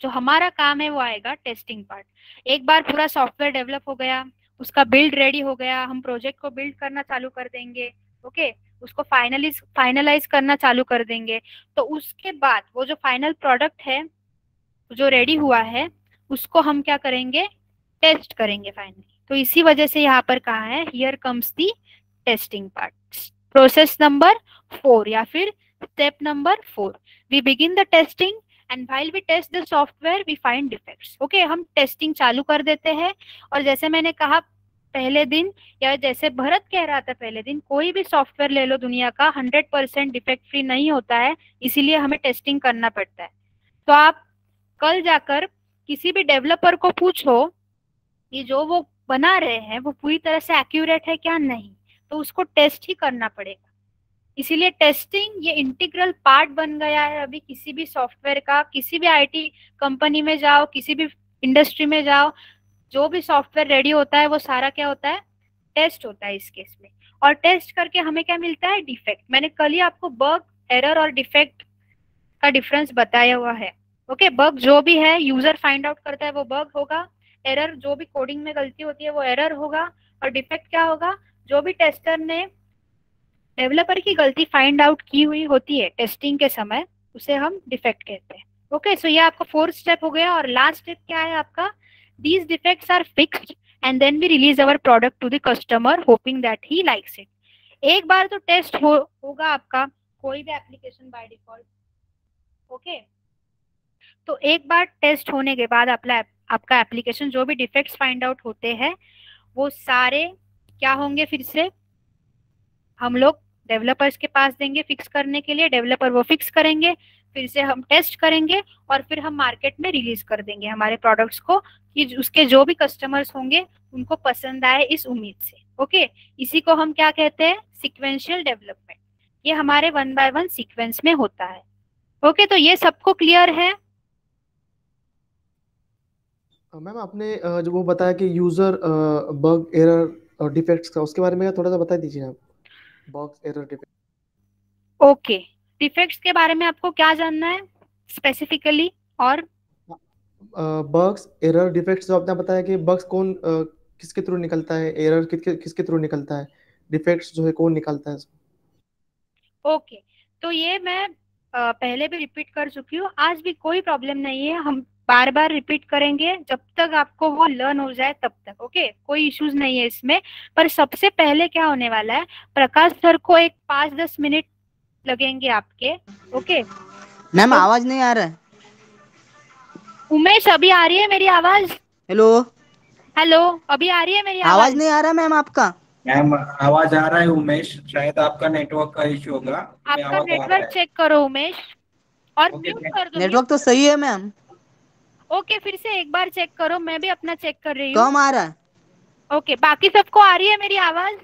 जो हमारा काम है वो आएगा टेस्टिंग पार्ट। एक बार पूरा सॉफ्टवेयर डेवलप हो गया, उसका बिल्ड रेडी हो गया, हम प्रोजेक्ट को बिल्ड करना चालू कर देंगे, ओके, उसको फाइनलाइज करना चालू कर देंगे। तो उसके बाद वो जो फाइनल प्रोडक्ट है जो रेडी हुआ है, उसको हम क्या करेंगे, टेस्ट करेंगे फाइनली। तो इसी वजह से यहाँ पर कहा है here comes the testing part. Process number 4 या फिर step number 4, we begin the testing and while we test the software we find defects, okay. हम टेस्टिंग चालू कर देते हैं, और जैसे मैंने कहा पहले दिन, या जैसे भरत कह रहा था पहले दिन, कोई भी सॉफ्टवेयर ले लो दुनिया का, 100% डिफेक्ट फ्री नहीं होता है, इसीलिए हमें टेस्टिंग करना पड़ता है। तो आप कल जाकर किसी भी डेवलपर को पूछो कि जो वो बना रहे हैं वो पूरी तरह से एक्यूरेट है क्या, नहीं, तो उसको टेस्ट ही करना पड़ेगा। इसीलिए टेस्टिंग ये इंटीग्रल पार्ट बन गया है अभी किसी भी सॉफ्टवेयर का। किसी भी आईटी कंपनी में जाओ, किसी भी इंडस्ट्री में जाओ, जो भी सॉफ्टवेयर रेडी होता है वो सारा क्या होता है, टेस्ट होता है इस केस में। और टेस्ट करके हमें क्या मिलता है, डिफेक्ट। मैंने कल ही आपको बग, एरर और डिफेक्ट का डिफरेंस बताया हुआ है, ओके। बग जो भी है यूजर फाइंड आउट करता है वो बग होगा, एरर जो भी कोडिंग में गलती होती है वो एरर होगा, और डिफेक्ट क्या होगा, जो भी टेस्टर ने डेवलपर की गलती फाइंड आउट की हुई होती है टेस्टिंग के समय, उसे हम डिफेक्ट कहते हैं, ओके। सो ये आपका फोर्थ स्टेप हो गया। और लास्ट स्टेप क्या है आपका, these defects are fixed and then we release our product to the customer hoping that he likes it. एक बार तो टेस्ट होगा आपका कोई भी एप्लीकेशन बाय डिफॉल्ट, ओके। तो एक बार टेस्ट होने के बाद आपका एप्लीकेशन जो भी डिफेक्ट्स फाइंड आउट होते हैं वो सारे क्या होंगे, फिर से हम लोग डेवलपर्स के पास देंगे फिक्स करने के लिए, डेवलपर वो फिक्स करेंगे, फिर से हम टेस्ट करेंगे, और फिर हम मार्केट में रिलीज कर देंगे हमारे प्रोडक्ट्स को, कि उसके जो भी कस्टमर्स होंगे उनको पसंद आए इस उम्मीद से, ओके। इसी को हम क्या कहते हैं, सीक्वेंशियल डेवलपमेंट। ये हमारे 1 by 1 सीक्वेंस में होता है, ओके। तो ये सबको क्लियर है। मैम आपने जो वो बताया कि यूजर बग, एरर और डिफेक्ट्स का, उसके बारे में थोड़ा सा बता दीजिए आप। Bugs, error, defect. Okay, defects के बारे में आपको क्या जानना है स्पेसिफिकली? और बग्स, एरर, डिफेक्ट्स जो आपने बताया कि बग्स कौन किसके थ्रू निकलता है, एरर किसके थ्रू निकलता है, डिफेक्ट्स जो है कौन निकालता है? ओके, तो ये मैं पहले भी रिपीट कर चुकी हूँ, आज भी कोई प्रॉब्लम नहीं है, हम बार बार रिपीट करेंगे जब तक आपको वो लर्न हो जाए तब तक, ओके। कोई इश्यूज नहीं है इसमें। पर सबसे पहले क्या होने वाला है, प्रकाश सर को एक 5-10 मिनट लगेंगे आपके, ओके। मैम आवाज नहीं आ रहा है। उमेश, अभी आ रही है मेरी आवाज? हेलो हेलो, अभी आ रही है मेरी आवाज नहीं आ रहा मैम आपका? मैम आवाज आ रहा है उमेश, शायद आपका नेटवर्क का इश्यू होगा। आपका नेटवर्क चेक करो उमेश, और म्यूट कर दो। नेटवर्क तो सही है मैम। ओके, फिर से एक बार चेक करो, मैं भी अपना चेक कर रही हूँ। कम आ रहा है? ओके, बाकी सबको आ रही है मेरी आवाज?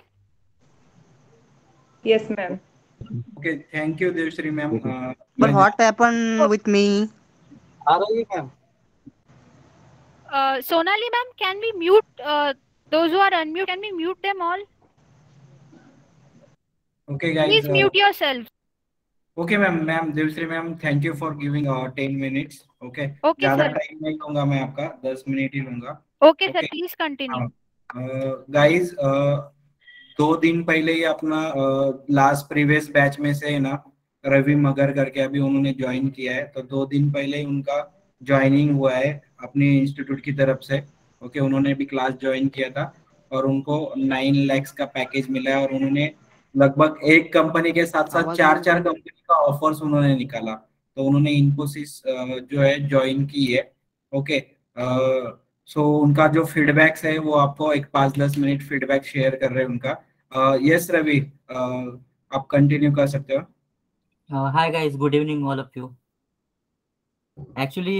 Yes ma'am. Okay, thank you, Devshri ma'am. But what happened with me? आ रही है ma'am? Sonali ma'am, can we mute those who are unmute? Can we mute them all? Okay, guys. Please mute yourself. Okay, ma'am, Devshri ma'am, thank you for giving 10 minutes. Okay. Okay, ज़्यादा sir. Time नहीं लूंगा मैं आपका, 10 minute ही लूंगा. Okay, sir. Okay. Please continue. Guys, 2 दिन पहले ही अपना last previous batch में से है ना, रवि मगर करके अभी उन्होंने ज्वाइन किया है. तो 2 दिन पहले ही उनका ज्वाइनिंग हुआ है अपने इंस्टीट्यूट की तरफ से. ओके, उन्होंने भी क्लास ज्वाइन किया था और उनको 9 lakhs का पैकेज मिला है और उन्होंने लगभग एक कंपनी के साथ साथ आवाज 4 कंपनी का ऑफर्स उन्होंने निकाला. तो उन्होंने इन्फोसिस जो है ज्वाइन की है. ओके. सो उनका जो फीडबैक्स है वो आपको एक 5-10 मिनट फीडबैक शेयर कर रहे हैं उनका. यस रवि, आप कंटिन्यू कर सकते हो. Hi guys, good evening all of you. Actually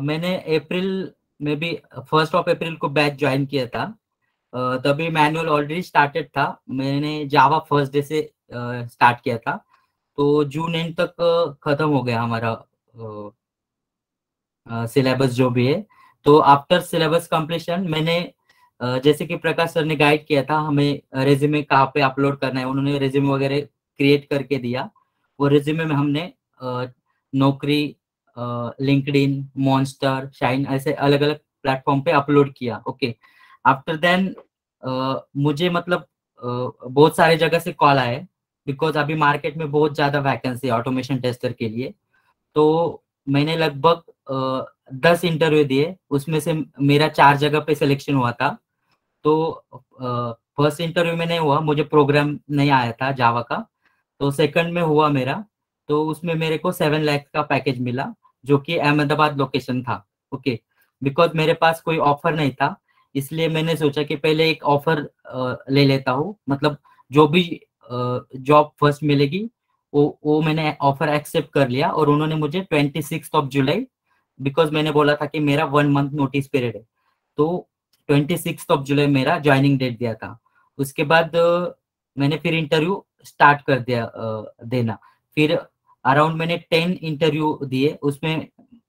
मैंने अप्रैल में भी 1st of अप्रैल को बैच ज्वाइन किया था. तभी मैनुअल ऑलरेडी स्टार्टेड था. मैंने जावा फर्स्ट डे से स्टार्ट किया था. तो जून एंड तक खत्म हो गया हमारा सिलेबस जो भी है. तो आफ्टर सिलेबस कंप्लीशन मैंने जैसे कि प्रकाश सर ने गाइड किया था हमें रेज्यूमे कहाँ पे अपलोड करना है. उन्होंने रेज्यूमे वगैरह क्रिएट करके दिया. वो रेज्यूमे में हमने नौकरी, लिंक्डइन, मॉन्स्टर, शाइन ऐसे अलग अलग प्लेटफॉर्म पे अपलोड किया. ओके. आफ्टर देन मुझे मतलब बहुत सारे जगह से कॉल आए बिकॉज अभी मार्केट में बहुत ज्यादा वैकेंसी है ऑटोमेशन टेस्टर के लिए. तो मैंने लगभग 10 इंटरव्यू दिए. उसमें से मेरा 4 जगह पे सिलेक्शन हुआ था. तो फर्स्ट इंटरव्यू में नहीं हुआ, मुझे प्रोग्राम नहीं आया था जावा का. तो सेकंड में हुआ मेरा. तो उसमें मेरे को 7 लाख का पैकेज मिला जो कि अहमदाबाद लोकेशन था. ओके. बिकॉज मेरे पास कोई ऑफर नहीं था इसलिए मैंने सोचा कि पहले एक ऑफर ले लेता हूँ. मतलब जो भी जॉब फर्स्ट मिलेगी वो मैंने ऑफर एक्सेप्ट कर लिया. और उन्होंने मुझे 26 जुलाई, बिकॉज मैंने बोला था कि मेरा 1 मंथ नोटिस पीरियड है, तो 26 जुलाई मेरा ज्वाइनिंग डेट दिया था. उसके बाद मैंने फिर इंटरव्यू स्टार्ट कर दिया देना. फिर अराउंड मैंने 10 इंटरव्यू दिए. उसमें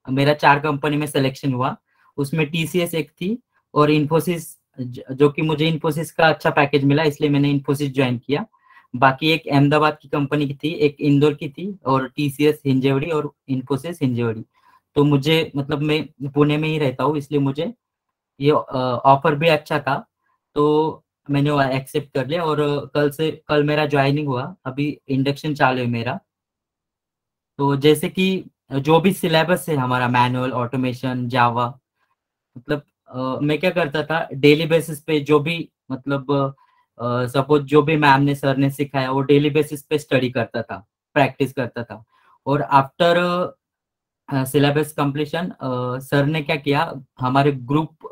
मेरा 4 कंपनी में सिलेक्शन हुआ. उसमें टीसीएस एक थी और इन्फोसिस, जो कि मुझे इन्फोसिस का अच्छा पैकेज मिला इसलिए मैंने इन्फोसिस ज्वाइन किया. बाकी एक अहमदाबाद की कंपनी की थी, एक इंदौर की थी और टीसीएस हिंजेवड़ी और इन्फोसिस हिंजेवड़ी. तो मुझे मतलब मैं पुणे में ही रहता हूँ इसलिए मुझे ये ऑफर भी अच्छा था. तो मैंने वो एक्सेप्ट कर लिया और कल मेरा ज्वाइनिंग हुआ. अभी इंडक्शन चालू है मेरा. तो जैसे कि जो भी सिलेबस है हमारा मैनुअल, ऑटोमेशन, जावा, मतलब मैं क्या करता था डेली बेसिस पे जो भी मतलब सपोज जो भी मैम ने सर ने सिखाया वो डेली बेसिस पे स्टडी करता था, प्रैक्टिस करता था. और आफ्टर सिलेबस कंप्लीशन सर ने क्या किया, हमारे ग्रुप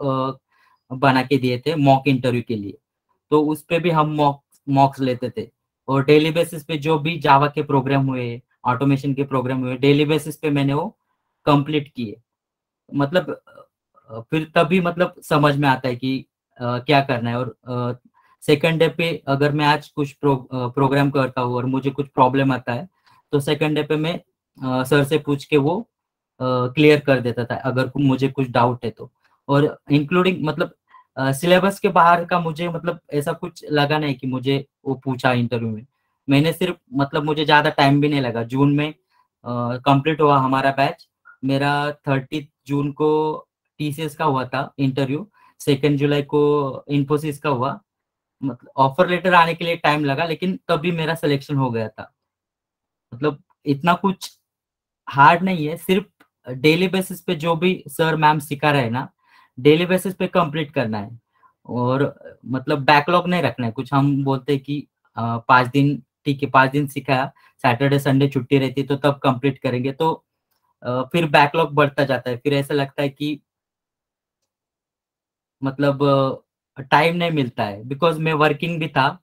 बना के दिए थे मॉक इंटरव्यू के लिए. तो उस पे भी हम मॉक्स लेते थे और डेली बेसिस पे जो भी जावा के प्रोग्राम हुए, ऑटोमेशन के प्रोग्राम हुए, डेली बेसिस पे मैंने वो कंप्लीट किए. मतलब फिर तभी मतलब समझ में आता है कि क्या करना है. और सेकंड डे पे अगर मैं आज कुछ प्रोग्राम करता हूँ और मुझे कुछ प्रॉब्लम आता है तो सेकंड डे पे मैं सर से पूछ के वो क्लियर कर देता था अगर मुझे कुछ डाउट है तो. और इंक्लूडिंग मतलब सिलेबस के बाहर का मुझे मतलब ऐसा कुछ लगा नहीं कि मुझे वो पूछा इंटरव्यू में. मैंने सिर्फ मतलब मुझे ज्यादा टाइम भी नहीं लगा. जून में कंप्लीट हुआ हमारा बैच. मेरा 30 जून को टीसीएस का हुआ था इंटरव्यू. 2 जुलाई को इन्फोसिस का हुआ. मतलब ऑफर लेटर आने के लिए टाइम लगा लेकिन तभी मेरा सिलेक्शन हो गया था. मतलब इतना कुछ हार्ड नहीं है. सिर्फ डेली बेसिस पे जो भी सर मैम सिखा रहे हैं ना, डेली बेसिस पे कंप्लीट करना है. और मतलब बैकलॉग नहीं रखना है कुछ. हम बोलते हैं कि 5 दिन ठीक है, 5 दिन सिखाया, सैटरडे संडे छुट्टी रहती है तो तब कंप्लीट करेंगे. तो फिर बैकलॉग बढ़ता जाता है. फिर ऐसा लगता है कि मतलब टाइम नहीं मिलता है. बिकॉज मैं वर्किंग भी था.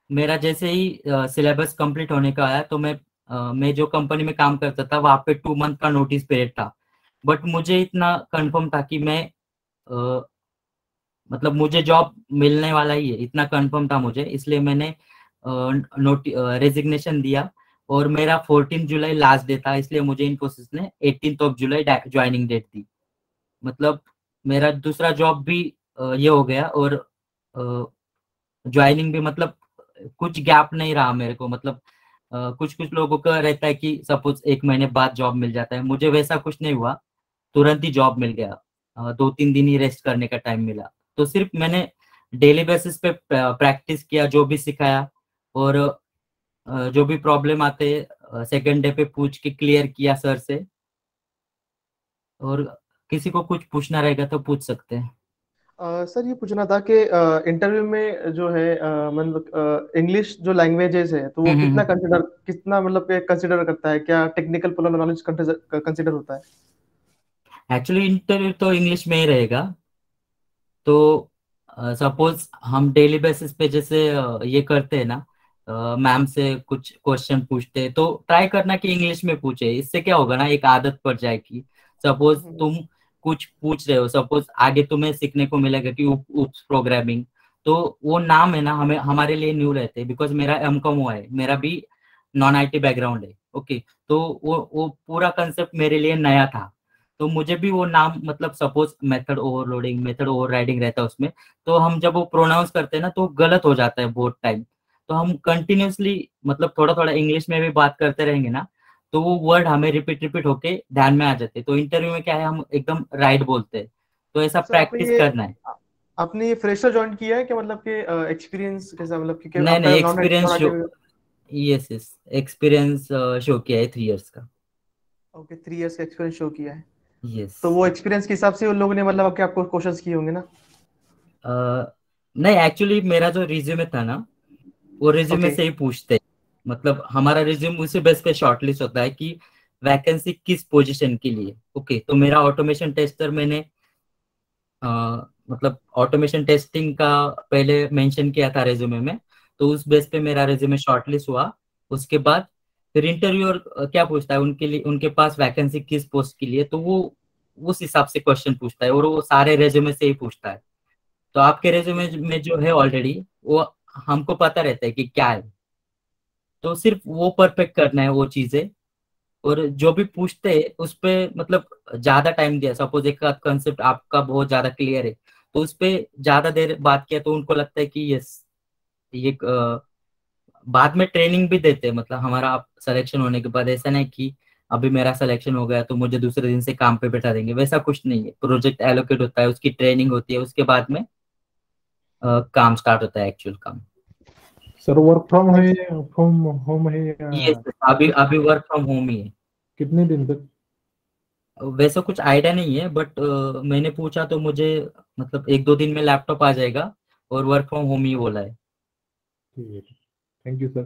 मेरा जैसे ही सिलेबस कंप्लीट होने का आया तो मैं जो कंपनी में काम करता था वहां पे 2 मंथ का नोटिस पीरियड था. बट मुझे इतना कंफर्म था कि मैं मतलब मुझे जॉब मिलने वाला ही है, इतना कंफर्म था मुझे. इसलिए मैंने रेजिग्नेशन दिया और मेरा 14 जुलाई लास्ट डे था, इसलिए मुझे इन्फोसिस ने 18 जुलाई ज्वाइनिंग डेट दी। मतलब मेरा दूसरा जॉब भी ये हो गया और ज्वाइनिंग भी, मतलब कुछ गैप नहीं रहा मेरे को। मतलब कुछ कुछ लोगों का रहता है कि सपोज 1 महीने बाद जॉब मिल जाता है, मुझे वैसा कुछ नहीं हुआ, तुरंत ही जॉब मिल गया। 2-3 दिन ही रेस्ट करने का टाइम मिला। तो सिर्फ मैंने डेली बेसिस पे प्रैक्टिस किया, जो भी सिखाया, और जो भी प्रॉब्लम आते सेकंड डे पे पूछ के क्लियर किया सर से। और किसी को कुछ पूछना रहेगा तो पूछ सकते हैं। सर ये पूछना था कि इंटरव्यू में जो है मतलब इंग्लिश जो लैंग्वेजेस है तो वो कितना मतलब कंसिडर करता है? क्या टेक्निकल पुल नॉलेज कंसिडर होता है? एक्चुअली इंटरव्यू तो इंग्लिश में ही रहेगा। तो सपोज हम डेली बेसिस पे जैसे ये करते हैं ना, मैम से कुछ क्वेश्चन पूछते हैं, तो ट्राई करना कि इंग्लिश में पूछे। इससे क्या होगा ना, एक आदत पड़ जाएगी। सपोज तुम कुछ पूछ रहे हो, सपोज आगे तुम्हें सीखने को मिलेगा कि उप्स प्रोग्रामिंग, तो वो नाम है ना हमें हमारे लिए न्यू रहते हैं। बिकॉज मेरा एमकॉम हुआ है, मेरा भी नॉन आईटी बैकग्राउंड है। ओके, तो वो पूरा कंसेप्ट मेरे लिए नया था। तो मुझे भी वो नाम, मतलब suppose method overloading, method overriding रहता है उसमें, तो हम जब वो प्रोनाउंस करते हैं ना तो गलत हो जाता है बहुत टाइम। तो हम कंटिन्यूसली मतलब थोड़ा थोड़ा इंग्लिश में भी बात करते रहेंगे ना, तो वो वर्ड हमें रिपीट होके ध्यान में आ जाते हैं। तो इंटरव्यू में क्या है, हम एकदम राइट बोलते हैं। तो ऐसा प्रैक्टिस करना है। आपने ये फ्रेशर ज्वाइन किया है कि मतलब कि एक्सपीरियंस कैसा, मतलब कि नहीं, एक्सपीरियंस यस एक्सपीरियंस शो किया है 3 इयर्स का। ओके, 3 इयर्स का एक्सपीरियंस शो किया है। यस। तो वो एक्सपीरियंस के हिसाब से उन लोगों ने मतलब आपको क्वेश्चंस किए होंगे ना? नहीं, एक्चुअली मेरा जो रिज्यूमे था ना, वो रिज्यूमे से ही पूछते। मतलब हमारा रिज्यूम उसी बेस पे शॉर्टलिस्ट होता है कि वैकेंसी किस पोजीशन के लिए। ओके, तो मेरा ऑटोमेशन टेस्टर मैंने मतलब ऑटोमेशन टेस्टिंग का पहले मेंशन किया था रिज्यूमे में, तो उस बेस पे मेरा रिज्यूमे शॉर्टलिस्ट हुआ। उसके बाद फिर इंटरव्यूअर क्या पूछता है, उनके लिए उनके पास वैकेंसी किस पोस्ट के लिए, तो वो उस हिसाब से क्वेश्चन पूछता है और वो सारे रिज्यूमे से ही पूछता है। तो आपके रिज्यूमे में जो है ऑलरेडी, वो हमको पता रहता है कि क्या है, तो सिर्फ वो परफेक्ट करना है वो चीजें। और जो भी पूछते हैं उस पे मतलब ज्यादा टाइम दिया, सपोज एक कंसेप्ट आपका बहुत ज्यादा क्लियर है, तो उस पे ज्यादा देर बात किया, तो उनको लगता है कि यस ये बाद में ट्रेनिंग भी देते हैं। मतलब हमारा सिलेक्शन होने के बाद ऐसा नहीं कि अभी मेरा सिलेक्शन हो गया तो मुझे दूसरे दिन से काम पे बैठा देंगे, वैसा कुछ नहीं है। प्रोजेक्ट एलोकेट होता है, उसकी ट्रेनिंग होती है, उसके बाद में काम स्टार्ट होता है, एक्चुअल काम। सर वर्क फ्रॉम होम है? यस, अभी वर्क फ्रॉम होम ही है। कितने दिन तक? वैसा कुछ आइडिया नहीं है, बट मैंने पूछा तो मुझे मतलब 1-2 दिन में लैपटॉप आ जाएगा और वर्क फ्रॉम होम ही बोला है। ठीक है, थैंक यू सर।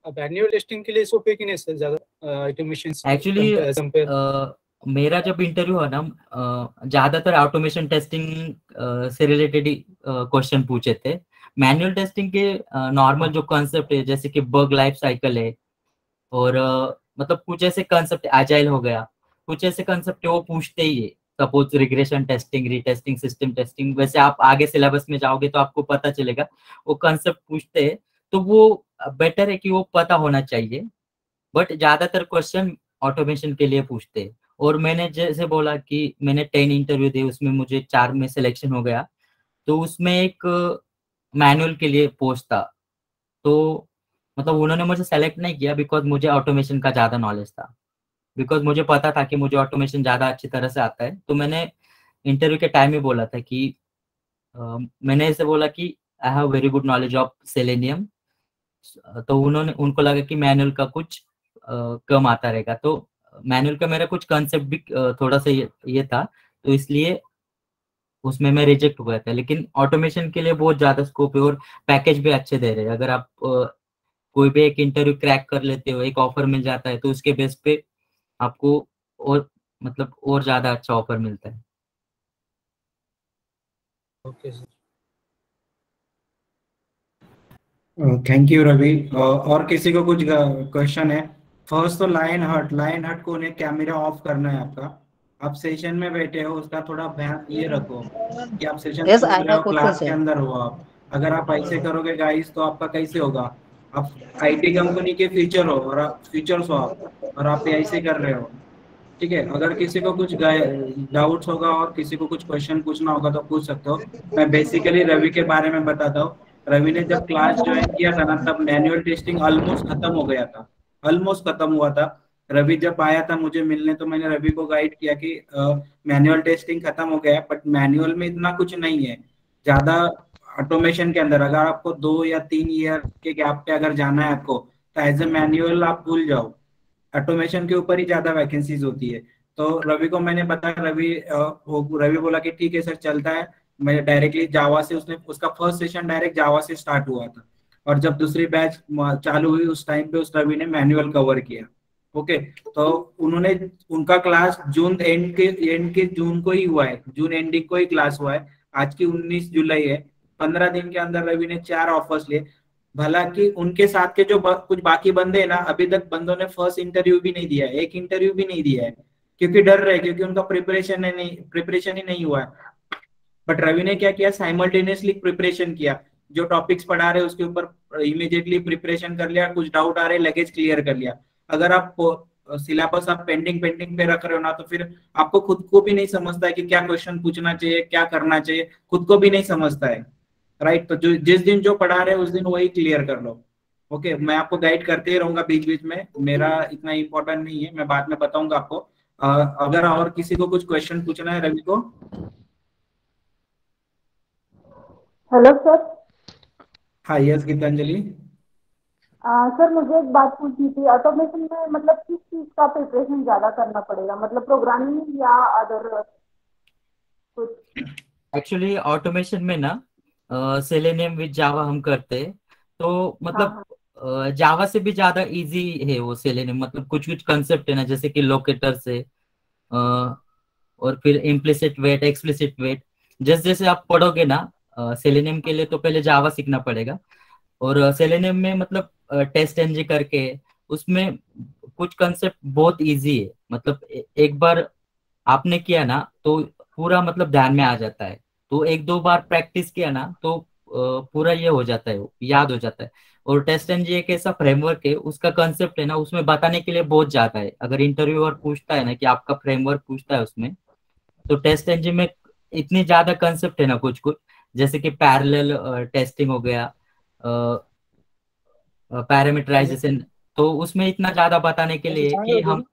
अब एनुअल टेस्टिंग के लिए स्कोप है कि नहीं सर ज्यादा ऑटोमेशन? एक्चुअली मेरा जब इंटरव्यू हुआ ना, ज्यादातर ऑटोमेशन टेस्टिंग से रिलेटेड ही क्वेश्चन पूछे थे। मैनुअल टेस्टिंग के नॉर्मल जो कॉन्सेप्ट है, जैसे कि बग लाइफ साइकिल है, और मतलब कुछ ऐसे कंसेप्ट एजाइल हो गया, कुछ ऐसे कंसेप्ट है वो पूछते ही है। Suppose regression testing, retesting, system testing, वैसे आप आगे सिलेबस में जाओगे तो आपको पता चलेगा वो कंसेप्ट पूछते हैं। तो वो बेटर है कि वो पता होना चाहिए, बट ज्यादातर क्वेश्चन ऑटोमेशन के लिए पूछते हैं। और मैंने जैसे बोला कि मैंने 10 इंटरव्यू दिए, उसमें मुझे 4 में सिलेक्शन हो गया। तो उसमें एक मैनुअल के लिए पोस्ट था, तो मतलब उन्होंने मुझे सेलेक्ट नहीं किया बिकॉज मुझे ऑटोमेशन का ज्यादा नॉलेज था, बिकॉज मुझे पता था कि मुझे ऑटोमेशन ज्यादा अच्छी तरह से आता है। तो मैंने इंटरव्यू के टाइम ही बोला था कि मैंने ऐसे बोला कि I have very good knowledge of selenium. तो उनको लगा कि मैनुअल का कुछ कम आता रहेगा, तो मैनुअल का मेरा कुछ कंसेप्ट भी थोड़ा सा ये था, तो इसलिए उसमें मैं रिजेक्ट हुआ था। लेकिन ऑटोमेशन के लिए बहुत ज्यादा स्कोप है और पैकेज भी अच्छे दे रहे हैं। अगर आप कोई भी एक इंटरव्यू क्रैक कर लेते हो, एक ऑफर मिल जाता है, तो उसके बेस पे आपको और मतलब और ज्यादा अच्छा ऑफर मिलता है। Okay sir, thank you Ravi. और किसी को कुछ क्वेश्चन है? फर्स्ट तो लाइन हट को उन्हें कैमरा ऑफ करना है आपका। आप सेशन में बैठे हो, उसका थोड़ा ध्यान ये रखो कि आप सेशन Yes, सुन I रहे have हो, question, क्लास के sir. अंदर हो आप। अगर आप ऐसे करोगे गाइस तो आपका कैसे होगा? आप आईटी कंपनी के फ्यूचर हो और आप फ्यूचर्स हो आप, और आप ऐसे कर रहे हो। ठीक है, अगर किसी को कुछ डाउट्स होगा और किसी को कुछ क्वेश्चन पूछना होगा तो पूछ सकते हो। मैं बेसिकली रवि के बारे में बताता हूँ। रवि ने जब क्लास ज्वाइन किया था ना, तब मैनुअल टेस्टिंग ऑलमोस्ट खत्म हो गया था, ऑलमोस्ट खत्म हुआ था। रवि जब आया था मुझे मिलने, तो मैंने रवि को गाइड किया कि मैनुअल टेस्टिंग खत्म हो गया है, बट मैनुअल में इतना कुछ नहीं है ज्यादा। ऑटोमेशन के अंदर अगर आपको 2 या 3 ईयर के गैप पे अगर जाना है आपको, तो एज ए मैनुअल आप भूल जाओ, ऑटोमेशन के ऊपर ही ज्यादा वैकेंसीज होती है। तो रवि को मैंने बताया, रवि बोला कि ठीक है सर चलता है। मैं डायरेक्टली जावा से, उसने उसका फर्स्ट सेशन डायरेक्ट जावा से स्टार्ट हुआ था, और जब दूसरी बैच चालू हुई उस टाइम पे उस रवि ने मैनुअल कवर किया। ओके, तो उन्होंने उनका क्लास जून के जून को ही हुआ है, जून एंडिंग को ही क्लास हुआ है। आज की 19 जुलाई है। 15 दिन के अंदर रवि ने 4 ऑफर्स लिए। भला कि उनके साथ के जो कुछ बाकी बंदे हैं ना, अभी तक बंदों ने फर्स्ट इंटरव्यू भी नहीं दिया है, एक इंटरव्यू भी नहीं दिया है, क्योंकि डर रहे, क्योंकि उनका प्रिपरेशन ही नहीं हुआ है। बट रवि ने क्या किया, साइमल्टेनियसली प्रिपरेशन किया। जो टॉपिक्स पढ़ा रहे उसके ऊपर इमीडिएटली प्रिपरेशन कर लिया, कुछ डाउट आ रहे लगेज क्लियर कर लिया। अगर आप सिलेबस आप पेंडिंग पे रख रहे हो ना, तो फिर आपको खुद को भी नहीं समझता है कि क्या क्वेश्चन पूछना चाहिए, क्या करना चाहिए, खुद को भी नहीं समझता है। राइट, तो जो जिस दिन जो पढ़ा रहे हैं उस दिन वही क्लियर कर लो। ओके, मैं आपको गाइड करते ही रहूंगा बीच बीच में, मेरा इतना इंपॉर्टेंट नहीं है, मैं बाद में बताऊंगा आपको। अगर और किसी को कुछ क्वेश्चन पूछना है रवि को। Hello sir. हाँ यस गीतांजलि। सर मुझे एक बात पूछनी थी, ऑटोमेशन में मतलब किस चीज का प्रिपरेशन ज्यादा करना पड़ेगा, मतलब प्रोग्रामिंग या अदर कुछ? एक्चुअली ऑटोमेशन में ना सेलेनियम विद जावा हम करते हैं, तो मतलब जावा से भी ज्यादा इजी है वो सेलेनियम। मतलब कुछ कुछ कंसेप्ट है ना, जैसे कि लोकेटर से और फिर इम्प्लिसिट वेट, एक्सप्लिसिट वेट, जैसे जैसे आप पढ़ोगे ना सेलेनियम के लिए तो पहले जावा सीखना पड़ेगा। और सेलेनियम में मतलब टेस्ट एनजी करके उसमें कुछ कंसेप्ट बहुत इजी है। मतलब एक बार आपने किया ना तो पूरा मतलब ध्यान में आ जाता है। तो एक दो बार प्रैक्टिस किया ना तो पूरा ये हो जाता है, याद हो जाता है। और टेस्ट एनजी एक ऐसा फ्रेमवर्क है, उसका कंसेप्ट है ना उसमें बताने के लिए बहुत ज्यादा है। अगर इंटरव्यूअर पूछता है ना कि आपका फ्रेमवर्क पूछता है उसमें, तो टेस्ट एनजी में इतनी ज्यादा कंसेप्ट है ना कुछ कुछ, जैसे कि पैरेलल टेस्टिंग हो गया, पैरामीटराइजेशन, तो उसमें इतना ज्यादा बताने के लिए कि हम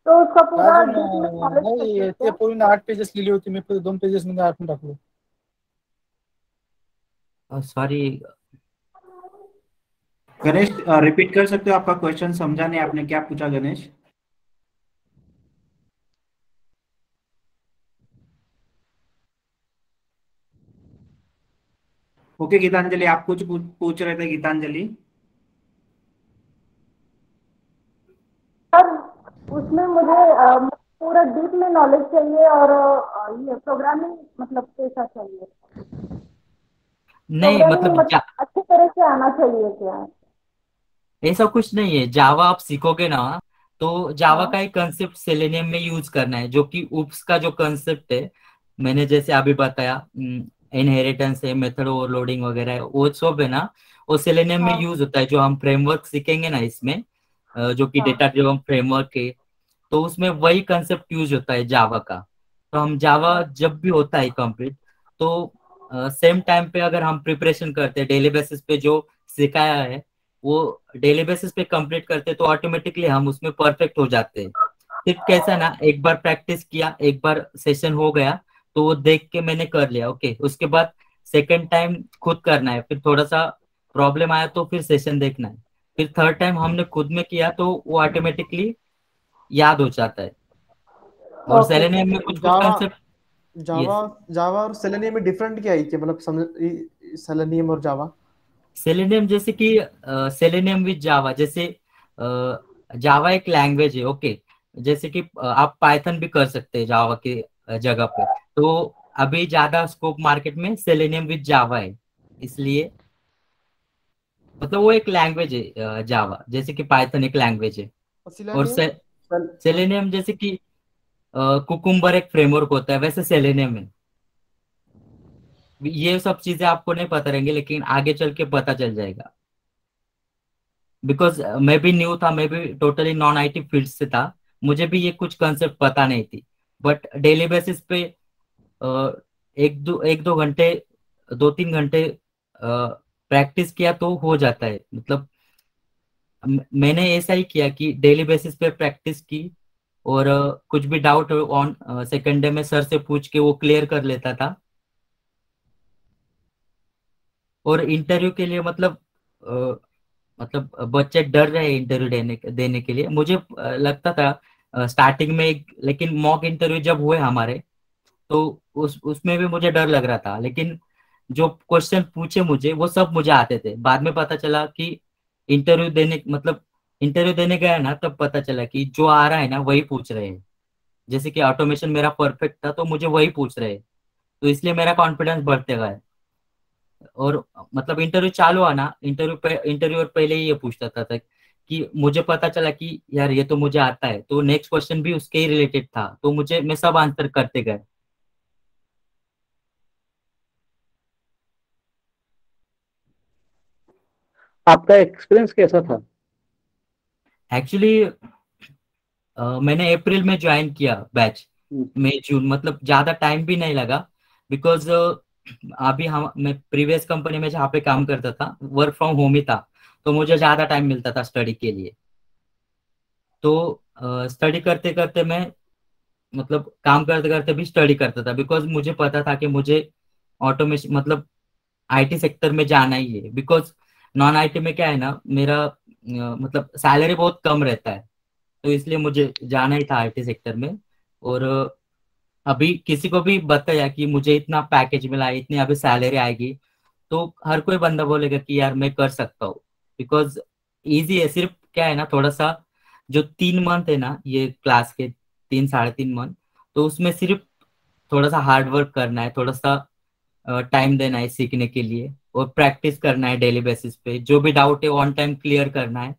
तो उसका पूरा नाही ते पूर्ण 8 पेजेस लिहिली होती मी, 2 पेजेस मध्ये आठवून टाकलो. सॉरी गणेश, रिपीट कर सकते हो? आपका क्वेश्चन समझा नहीं, आपने क्या पूछा गणेश? ओके गीतांजलि, आप कुछ पूछ रहे थे गीतांजलि। सर उसमें मुझे पूरा डीप में नॉलेज चाहिए, और ये प्रोग्रामिंग मतलब कैसा चाहिए? नहीं, मतलब अच्छी तरह से आना चाहिए क्या? ऐसा कुछ नहीं है। जावा आप सीखोगे ना तो जावा का एक कंसेप्ट सेलेनियम में यूज करना है, जो कि उप्स का जो कंसेप्ट है मैंने जैसे अभी बताया, इनहेरिटेंस है, मेथड ओवरलोडिंग वगैरह है, वो सब है ना वो सेलेनियम में यूज होता है। जो हम फ्रेमवर्क सीखेंगे ना इसमें, जो कि डेटा ड्रिवन फ्रेमवर्क है, तो उसमें वही कंसेप्ट यूज होता है जावा का। तो हम जावा जब भी होता है कंप्लीट, तो सेम टाइम पे अगर हम प्रिपरेशन करते हैं डेली बेसिस पे, जो सिखाया है वो डेली बेसिस पे कंप्लीट करते हैं, तो ऑटोमेटिकली हम उसमें परफेक्ट हो जाते हैं। सिर्फ कैसा ना, एक बार प्रैक्टिस किया, एक बार सेशन हो गया तो वो देख के मैंने कर लिया, ओके, उसके बाद सेकेंड टाइम खुद करना है, फिर थोड़ा सा प्रॉब्लम आया तो फिर सेशन देखना है, फिर थर्ड टाइम हमने खुद में किया तो वो ऑटोमेटिकली याद हो जाता है। और सेलेनियम में कुछ कुछ कंसेप्ट, जावा और सेलेनियम में डिफरेंट क्या है कि मतलब सेलेनियम और जावा? सेलेनियम जैसे कि सेलेनियम विद जावा, जैसे जावा एक लैंग्वेज है, ओके, जैसे कि आप पाइथन भी कर सकते हैं जावा के जगह पे। तो अभी ज्यादा स्कोप मार्केट में सेलेनियम विद जावा है, इसलिए मतलब वो एक लैंग्वेज है जावा, जैसे कि पाइथन एक लैंग्वेज है। और सेलेनियम जैसे कि कुकुम्बर एक फ्रेमवर्क होता है, वैसे सेलेनियम है। ये सब चीजें आपको नहीं पता रहेंगी, लेकिन आगे चल के पता चल जाएगा। बिकॉज मैं भी न्यू था, मैं भी टोटली नॉन आईटी फील्ड से था, मुझे भी ये कुछ कंसेप्ट पता नहीं थी। बट डेली बेसिस पे एक दो घंटे, 2-3 घंटे प्रैक्टिस किया तो हो जाता है। मतलब मैंने ऐसा ही किया कि डेली बेसिस पे प्रैक्टिस की, और कुछ भी डाउट ऑन सेकंड डे में सर से पूछ के वो क्लियर कर लेता था। और इंटरव्यू के लिए मतलब बच्चे डर रहे इंटरव्यू देने के लिए। मुझे लगता था स्टार्टिंग में लेकिन मॉक इंटरव्यू जब हुए हमारे, तो उसमें भी मुझे डर लग रहा था, लेकिन जो क्वेश्चन पूछे मुझे वो सब मुझे आते थे। बाद में पता चला कि इंटरव्यू देने गया ना, तब पता चला कि जो आ रहा है ना वही पूछ रहे हैं। जैसे कि ऑटोमेशन मेरा परफेक्ट था, तो मुझे वही पूछ रहे हैं, तो इसलिए मेरा कॉन्फिडेंस बढ़ते गया। और मतलब इंटरव्यू चालू आना, इंटरव्यूअर पहले ही ये पूछता था कि मुझे पता चला कि यार ये तो मुझे आता है, तो नेक्स्ट क्वेश्चन भी उसके ही रिलेटेड था, तो मैं सब आंसर करते गए। आपका एक्सपीरियंस कैसा था? एक्चुअली मैंने अप्रैल में ज्वाइन किया बैच, मई जून, मतलब ज्यादा टाइम भी नहीं लगा। बिकॉज अभी मैं प्रीवियस कंपनी में जहाँ पे काम करता था वर्क फ्रॉम होम ही था, तो मुझे ज्यादा टाइम मिलता था स्टडी के लिए। तो स्टडी करते करते मैं मतलब काम करते करते भी स्टडी करता था, बिकॉज मुझे पता था कि मुझे ऑटोमेशन मतलब आईटी सेक्टर में जाना ही है। बिकॉज नॉन आईटी में क्या है ना, मेरा मतलब सैलरी बहुत कम रहता है, तो इसलिए मुझे जाना ही था आईटी सेक्टर में। और अभी किसी को भी बताया कि मुझे इतना पैकेज मिला है, इतनी अभी सैलरी आएगी, तो हर कोई बंदा बोलेगा कि यार मैं कर सकता हूँ। बिकॉज इजी है, सिर्फ क्या है ना, थोड़ा सा जो 3 मंथ है ना ये क्लास के, 3-3.5 मंथ, तो उसमें सिर्फ थोड़ा सा हार्ड वर्क करना है, थोड़ा सा टाइम देना है सीखने के लिए, और प्रैक्टिस करना है डेली बेसिस पे। जो भी डाउट है ऑन टाइम क्लियर करना है,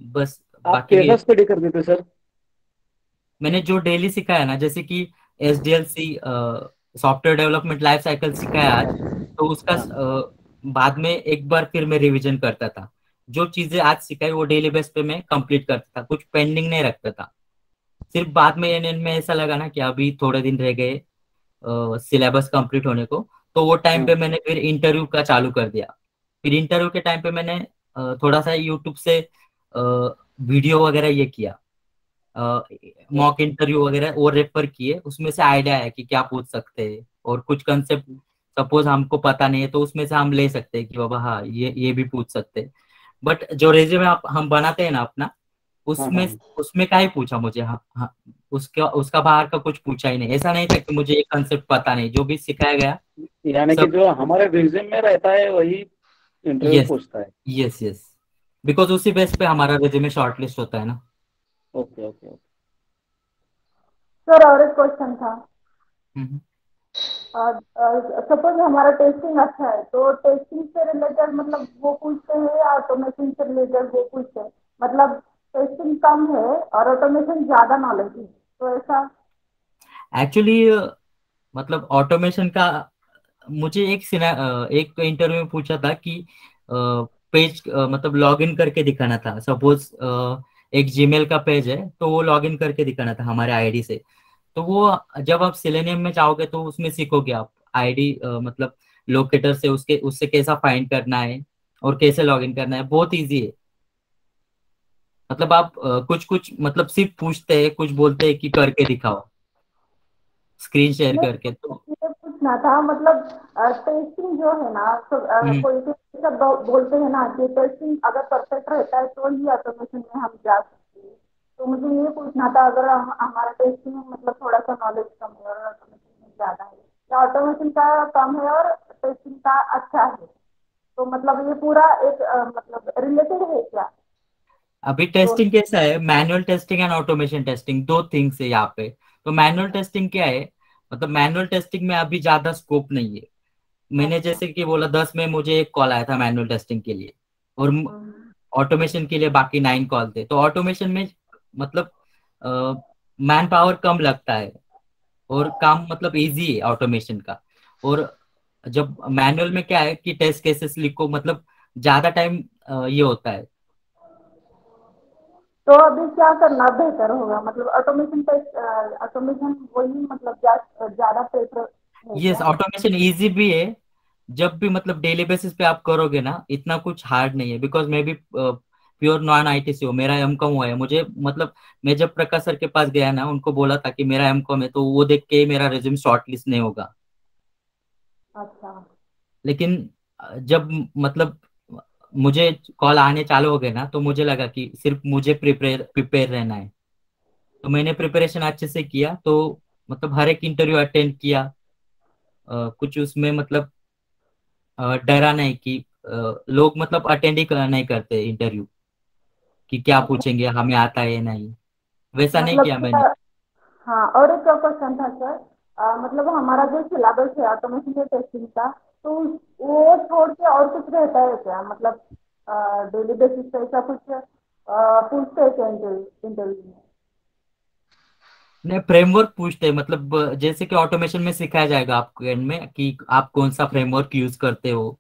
बस। आप बाकी कैसा स्टडी करते थे सर? मैंने जो डेली सिखाया ना, जैसे कि SDLC software development life cycle सिखाया आज, तो उसका बाद में एक बार फिर मैं रिवीजन करता था। जो चीजें आज सिखाई वो डेली बेस पे मैं कंप्लीट करता था, कुछ पेंडिंग नहीं रखता था। सिर्फ बाद में एनएन में ऐसा लगा ना कि अभी थोड़े दिन रह गए सिलेबस कंप्लीट होने को, तो वो टाइम पे मैंने फिर इंटरव्यू का चालू कर दिया। फिर इंटरव्यू के टाइम पे मैंने थोड़ा सा यूट्यूब से वीडियो वगैरह ये किया, मॉक इंटरव्यू वगैरह वो रेफर किए, उसमें से आइडिया है कि क्या पूछ सकते हैं, और कुछ कंसेप्ट सपोज हमको पता नहीं है तो उसमें से हम ले सकते हैं कि बाबा हाँ ये भी पूछ सकते हैं। बट जो रेज्यूमे हम बनाते हैं ना अपना, उसमें उसमें का ही पूछा मुझे, हाँ उसका बाहर का कुछ पूछा ही नहीं। ऐसा नहीं था कि मुझे ये कंसेप्ट पता नहीं, जो भी सिखाया गया यानी कि जो हमारे रिज्यूम में रहता है वही इंटरव्यू पूछता है। यस, बिकॉज उसी बेस पे हमारा रेज्यूमे शॉर्टलिस्ट होता है ना। ओके ओके ओके सर और एक क्वेश्चन था। सपोज हमारा टेस्टिंग अच्छा है, तो टेस्टिंग से रिलेटेड मतलब वो पूछते हैं या ऑटोमेशन से रिलेटेड वो पूछते हैं? मतलब टेस्टिंग कम है और ऑटोमेशन ज्यादा नॉलेज है, तो ऐसा? एक्चुअली मतलब ऑटोमेशन का मुझे एक इंटरव्यू में पूछा था कि पेज मतलब लॉगिन करके दिखाना था। सपोज एक जीमेल का पेज है, तो वो लॉगिन करके दिखाना था हमारे आईडी से। तो वो जब आप सेलेनियम में जाओगे तो उसमें सीखोगे आप आईडी मतलब लोकेटर से उससे कैसा फाइंड करना है और कैसे लॉगिन करना है। बहुत इजी है। मतलब आप कुछ मतलब सिर्फ पूछते हैं, कुछ बोलते हैं कि करके दिखाओ स्क्रीन शेयर करके। तो ये पूछना था मतलब टेस्टिंग जो है ना, तो कोई सब बोलते हैं ना कि टेस्टिंग अगर परफेक्ट रहता है तो ही ऑटोमेशन में हम जा सकते हैं। तो मुझे ये पूछना था, अगर हमारा टेस्टिंग में मतलब थोड़ा सा नॉलेज कम है और ऑटोमेशन में ज्यादा है, या ऑटोमेशन का कम है और टेस्टिंग का अच्छा है, तो मतलब ये पूरा एक मतलब रिलेटेड है क्या? अभी टेस्टिंग कैसा है, manual testing and automation testing, दो थिंग्स है यहाँ पे। तो मैनुअल टेस्टिंग क्या है, मतलब मैनुअल टेस्टिंग में अभी ज्यादा स्कोप नहीं है। मैंने जैसे कि बोला 10 में मुझे एक कॉल आया था मैनुअल टेस्टिंग के लिए, और ऑटोमेशन के लिए बाकी 9 कॉल थे। तो ऑटोमेशन में मतलब मैन पावर कम लगता है और काम मतलब इजी है ऑटोमेशन का। और जब मैनुअल में क्या है कि टेस्ट केसेस लिखो, मतलब ज्यादा टाइम ये होता है। तो अभी क्या करना बेहतर होगा, मतलब ऑटोमेशन टेस्ट, ऑटोमेशन वही मतलब ज्यादा प्रेफर है यस, क्या? ऑटोमेशन इजी भी है। जब भी मतलब डेली बेसिस पे आप करोगे ना, इतना कुछ हार्ड नहीं है। बिकॉज मैं भी प्योर नॉन आईटी से हूँ, मेरा एमकॉम हुआ है। मुझे मतलब मैं जब प्रकाश सर के पास गया ना, उनको बोला था कि मेरा एमकॉम है, तो वो देख के मेरा रिज्यूम शॉर्ट लिस्ट नहीं होगा। अच्छा। लेकिन जब मतलब मुझे कॉल आने चालू हो गए ना, तो मुझे लगा कि सिर्फ मुझे प्रिपेयर रहना है। तो मैंने प्रिपरेशन अच्छे से किया, तो मतलब हर एक इंटरव्यू अटेंड किया। कुछ उसमें मतलब डरा नहीं कि लोग मतलब अटेंड ही नहीं करते इंटरव्यू कि क्या पूछेंगे, हमें आता है या नहीं, वैसा नहीं मतलब किया मैंने। क्या- हाँ, और एक क्वेश्चन था सर। मतलब हमारा जो सिलेबस है ऑटोमेशन के टेस्टिंग का, तो वो छोड़ के और कुछ रहता है क्या, मतलब डेली बेसिस पे ऐसा कुछ पूछते हैं क्या इंटरव्यू में? नहीं, फ्रेमवर्क पूछते हैं। मतलब जैसे कि ऑटोमेशन में सिखाया जाएगा आपको एंड में कि आप कौन सा फ्रेमवर्क यूज करते हो,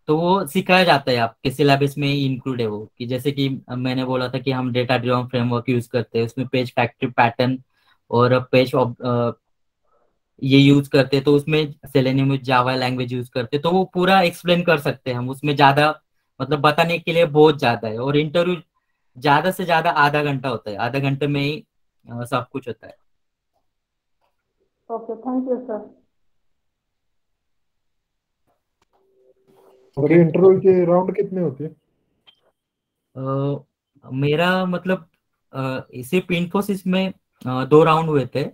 तो वो सिखाया जाता है। आपके सिलेबस में ही इंक्लूड है वो। कि जैसे कि मैंने बोला था कि हम डेटा ड्रिवन फ्रेमवर्क यूज करते हैं, उसमें पेज फैक्ट्री पैटर्न और पेज ये यूज करते हैं। तो उसमें सेलेनियम में जावा लैंग्वेज यूज करते हैं, तो वो पूरा एक्सप्लेन कर सकते हैं हम उसमें। ज्यादा मतलब बताने के लिए बहुत ज्यादा है। और इंटरव्यू ज्यादा से ज्यादा आधा घंटा होता है, आधा घंटे में ही सब कुछ होता है। Okay, thank you sir. और ये इंटरव्यू के राउंड कितने होते हैं? मेरा मतलब सिर्फ इन्फोसिस में 2 राउंड हुए थे।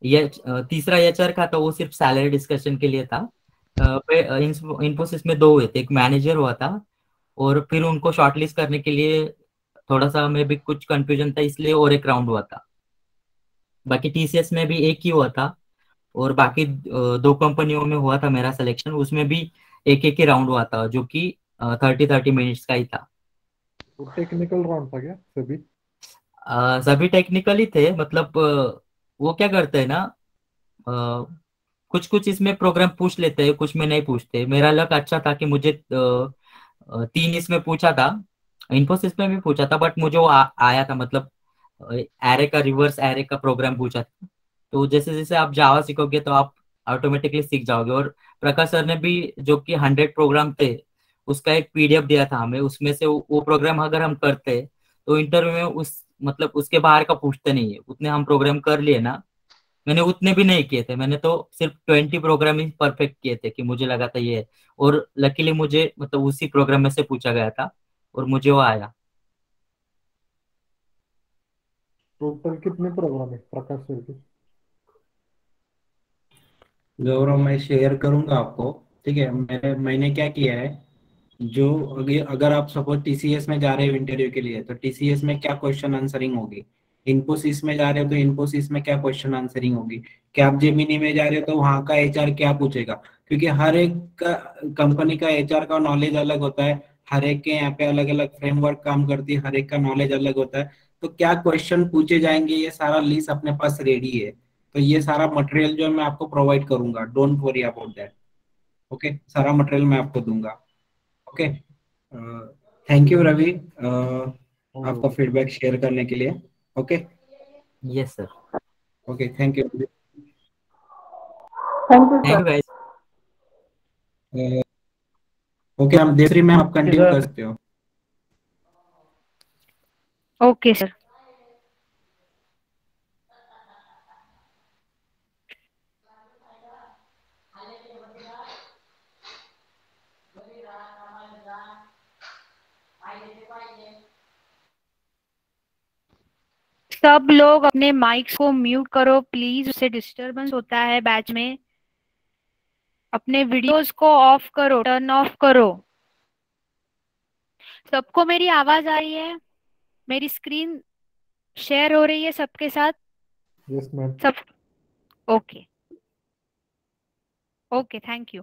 ये तीसरा एचआर का था, वो सिर्फ सैलरी डिस्कशन के लिए था। इन्फोसिस में 2 हुए थे, एक मैनेजर हुआ था, और फिर उनको शॉर्टलिस्ट करने के लिए थोड़ा सा हमें भी कुछ कंफ्यूजन था, इसलिए और एक राउंड हुआ था। बाकी टीसीएस में भी एक ही हुआ था, और बाकी 2 कंपनियों में हुआ था मेरा सिलेक्शन, उसमें भी एक एक ही राउंड हुआ था, जो कि 30-30 मिनट्स का ही था। तो टेक्निकल राउंड था क्या सभी? सभी टेक्निकल ही थे। मतलब वो क्या करते हैं ना, कुछ कुछ इसमें प्रोग्राम पूछ लेते हैं, कुछ में नहीं पूछते। मेरा लक अच्छा था कि मुझे 3 इसमें पूछा था। इन्फोसिस में भी पूछा था, बट मुझे वो आया था। मतलब एरे का, रिवर्स एरे का प्रोग्राम पूछा था। तो जैसे जैसे आप जावा सीखोगे तो आप ऑटोमेटिकली सीख जाओगे। और प्रकाश सर ने भी, जो कि 100 प्रोग्राम थे, उसका एक पीडीएफ दिया था हमें। उसमें से वो प्रोग्राम अगर हम करते तो इंटरव्यू में उस मतलब उसके बाहर का पूछते नहीं है। उतने हम प्रोग्राम कर लिए ना, मैंने उतने भी नहीं किए थे। मैंने तो सिर्फ 20 प्रोग्राम ही परफेक्ट किए थे, कि मुझे लगा था ये है। और लकीली मुझे मतलब उसी प्रोग्राम में से पूछा गया था, और मुझे वो आया। टोटल कितने प्रोग्राम है प्रकाश सर के? गौरव, मैं शेयर करूंगा आपको। ठीक है, मैंने क्या किया है, जो अगर आप सपोज टीसीएस में जा रहे हो इंटरव्यू के लिए, तो टीसीएस में क्या क्वेश्चन आंसरिंग होगी। इन्फोसिस में जा रहे हो तो इन्फोसिस में क्या क्वेश्चन आंसरिंग होगी। कैप जेमिनी में जा रहे हो तो वहाँ का एचआर क्या पूछेगा। क्योंकि हर एक का कंपनी का एचआर का नॉलेज अलग होता है। हर एक के यहाँ पे अलग अलग फ्रेमवर्क काम करती है, हर एक का नॉलेज अलग होता है। तो क्या क्वेश्चन पूछे जाएंगे, ये सारा लिस्ट अपने पास रेडी है। तो ये सारा मटेरियल जो है मैं आपको प्रोवाइड करूंगा, don't worry about that. Okay, सारा मटेरियल मैं आपको दूंगा। ओके, थैंक यू रवि, आपका फीडबैक शेयर करने के लिए। Okay, yes sir. Okay, thank you. Thank you thank you sir. Guys. Okay, हम देख रही मैम, आप कंटिन्यू कर सर। सकते हो। Okay sir. सब लोग अपने माइक्स को म्यूट करो प्लीज, उससे डिस्टरबेंस होता है बैच में। अपने वीडियोस को ऑफ करो, टर्न ऑफ करो। सबको मेरी आवाज आ रही है? मेरी स्क्रीन शेयर हो रही है सबके साथ? Yes ma'am. सब ओके। Okay, thank you.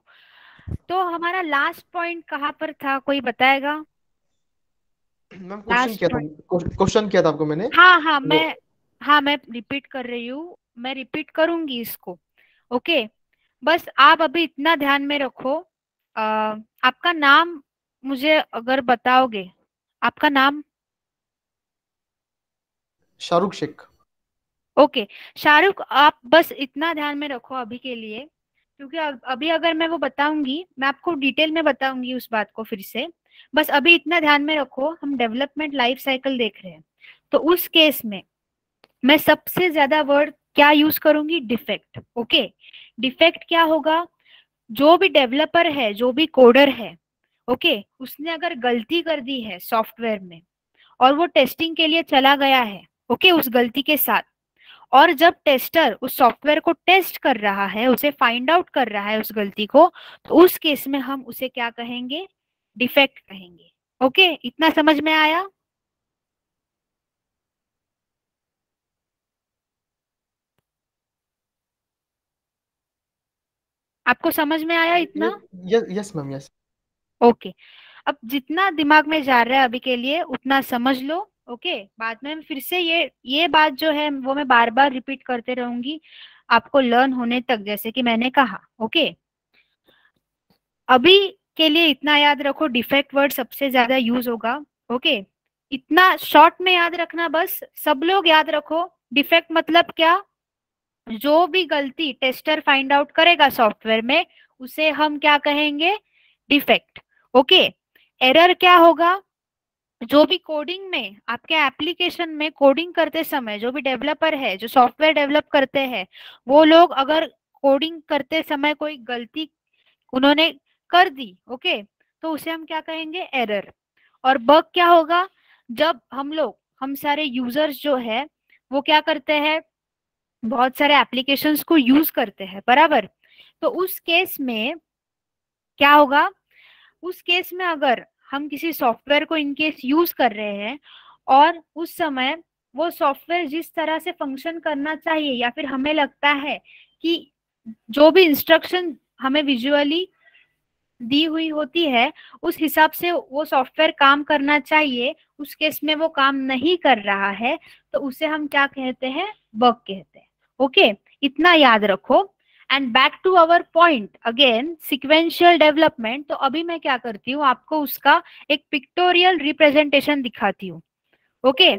तो हमारा लास्ट पॉइंट कहाँ पर था, कोई बताएगा? Ma'am last point. क्वेश्चन किया था आपको मैंने। हाँ मैं रिपीट कर रही हूँ, मैं रिपीट करूंगी इसको। ओके, बस आप अभी इतना ध्यान में रखो, आपका नाम मुझे अगर बताओगे, आपका नाम? शाहरुख शेख। ओके शाहरुख, आप बस इतना ध्यान में रखो अभी के लिए, क्योंकि अभी अगर मैं वो बताऊंगी, मैं आपको डिटेल में बताऊंगी उस बात को फिर से। बस अभी इतना ध्यान में रखो, हम डेवलपमेंट लाइफ साइकिल देख रहे हैं, तो उस केस में मैं सबसे ज्यादा वर्ड क्या यूज करूंगी? डिफेक्ट। ओके, डिफेक्ट क्या होगा? जो भी डेवलपर है, जो भी कोडर है, ओके, उसने अगर गलती कर दी है सॉफ्टवेयर में और वो टेस्टिंग के लिए चला गया है, ओके, उस गलती के साथ, और जब टेस्टर उस सॉफ्टवेयर को टेस्ट कर रहा है, उसे फाइंड आउट कर रहा है उस गलती को, तो उस केस में हम उसे क्या कहेंगे? डिफेक्ट कहेंगे। ओके, इतना समझ में आया? आपको समझ में आया इतना? Yes ma'am, yes. ओके, अब जितना दिमाग में जा रहा है अभी के लिए उतना समझ लो। ओके, बाद में फिर से ये बात जो है वो मैं बार बार रिपीट करते रहूंगी आपको लर्न होने तक, जैसे कि मैंने कहा। ओके, अभी के लिए इतना याद रखो, डिफेक्ट वर्ड सबसे ज्यादा यूज होगा। ओके, इतना शॉर्ट में याद रखना, बस सब लोग याद रखो। डिफेक्ट मतलब क्या? जो भी गलती टेस्टर फाइंड आउट करेगा सॉफ्टवेयर में, उसे हम क्या कहेंगे? डिफेक्ट। ओके, एरर क्या होगा? जो भी कोडिंग में, आपके एप्लीकेशन में कोडिंग करते समय जो भी डेवलपर है, जो सॉफ्टवेयर डेवलप करते हैं, वो लोग अगर कोडिंग करते समय कोई गलती उन्होंने कर दी, ओके, तो उसे हम क्या कहेंगे? एरर। और बग क्या होगा? जब हम सारे यूजर्स जो है वो क्या करते हैं? बहुत सारे एप्लीकेशंस को यूज करते हैं, बराबर। तो उस केस में क्या होगा? उस केस में अगर हम किसी सॉफ्टवेयर को इनकेस यूज कर रहे हैं और उस समय वो सॉफ्टवेयर जिस तरह से फंक्शन करना चाहिए, या फिर हमें लगता है कि जो भी इंस्ट्रक्शन हमें विजुअली दी हुई होती है उस हिसाब से वो सॉफ्टवेयर काम करना चाहिए, उस केस में वो काम नहीं कर रहा है, तो उसे हम क्या कहते हैं? बग कहते हैं। ओके, इतना याद रखो। And back to our point again, sequential development. तो अभी मैं क्या करती हूँ, आपको उसका एक पिक्टोरियल रिप्रेजेंटेशन दिखाती हूँ। ओके,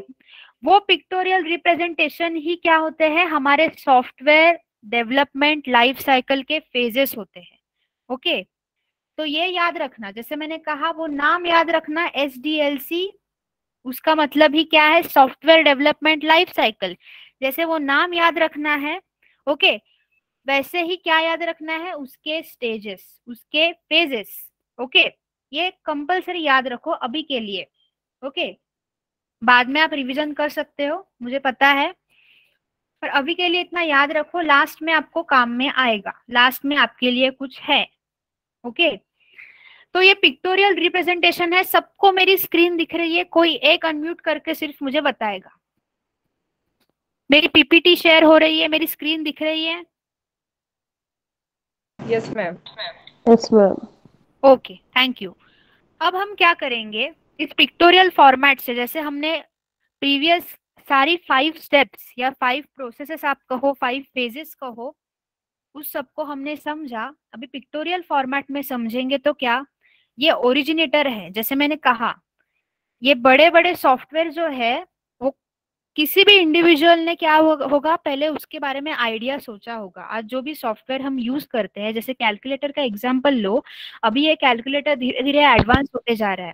वो पिक्टोरियल रिप्रेजेंटेशन ही क्या होते हैं? हमारे सॉफ्टवेयर डेवलपमेंट लाइफ साइकिल के फेजेस होते हैं। ओके, तो ये याद रखना, जैसे मैंने कहा वो नाम याद रखना, SDLC, उसका मतलब ही क्या है? Software development life cycle. जैसे वो नाम याद रखना है, ओके, वैसे ही क्या याद रखना है? उसके स्टेजेस, उसके फेजेस। ओके, ये कंपलसरी याद रखो अभी के लिए। ओके, बाद में आप रिवीजन कर सकते हो, मुझे पता है, पर अभी के लिए इतना याद रखो, लास्ट में आपको काम में आएगा, लास्ट में आपके लिए कुछ है। ओके, तो ये पिक्टोरियल रिप्रेजेंटेशन है। सबको मेरी स्क्रीन दिख रही है? कोई एक अनम्यूट करके सिर्फ मुझे बताएगा। मेरी PPT शेयर हो रही है, मेरी स्क्रीन दिख रही है? Yes ma'am. Yes ma'am. Okay, thank you. अब हम क्या करेंगे इस पिक्टोरियल फॉर्मेट से, जैसे हमने प्रीवियस सारी 5 स्टेप्स या 5 प्रोसेसेस आप कहो, 5 फेजेस कहो, उस सबको हमने समझा। अभी पिक्टोरियल फॉर्मेट में समझेंगे तो क्या? ये ओरिजिनेटर है, जैसे मैंने कहा, ये बड़े बड़े सॉफ्टवेयर जो है वो किसी भी इंडिविजुअल ने क्या होगा, पहले उसके बारे में आइडिया सोचा होगा। आज जो भी सॉफ्टवेयर हम यूज करते हैं, जैसे कैलकुलेटर का एग्जांपल लो, अभी ये कैलकुलेटर धीरे धीरे एडवांस होते जा रहा है,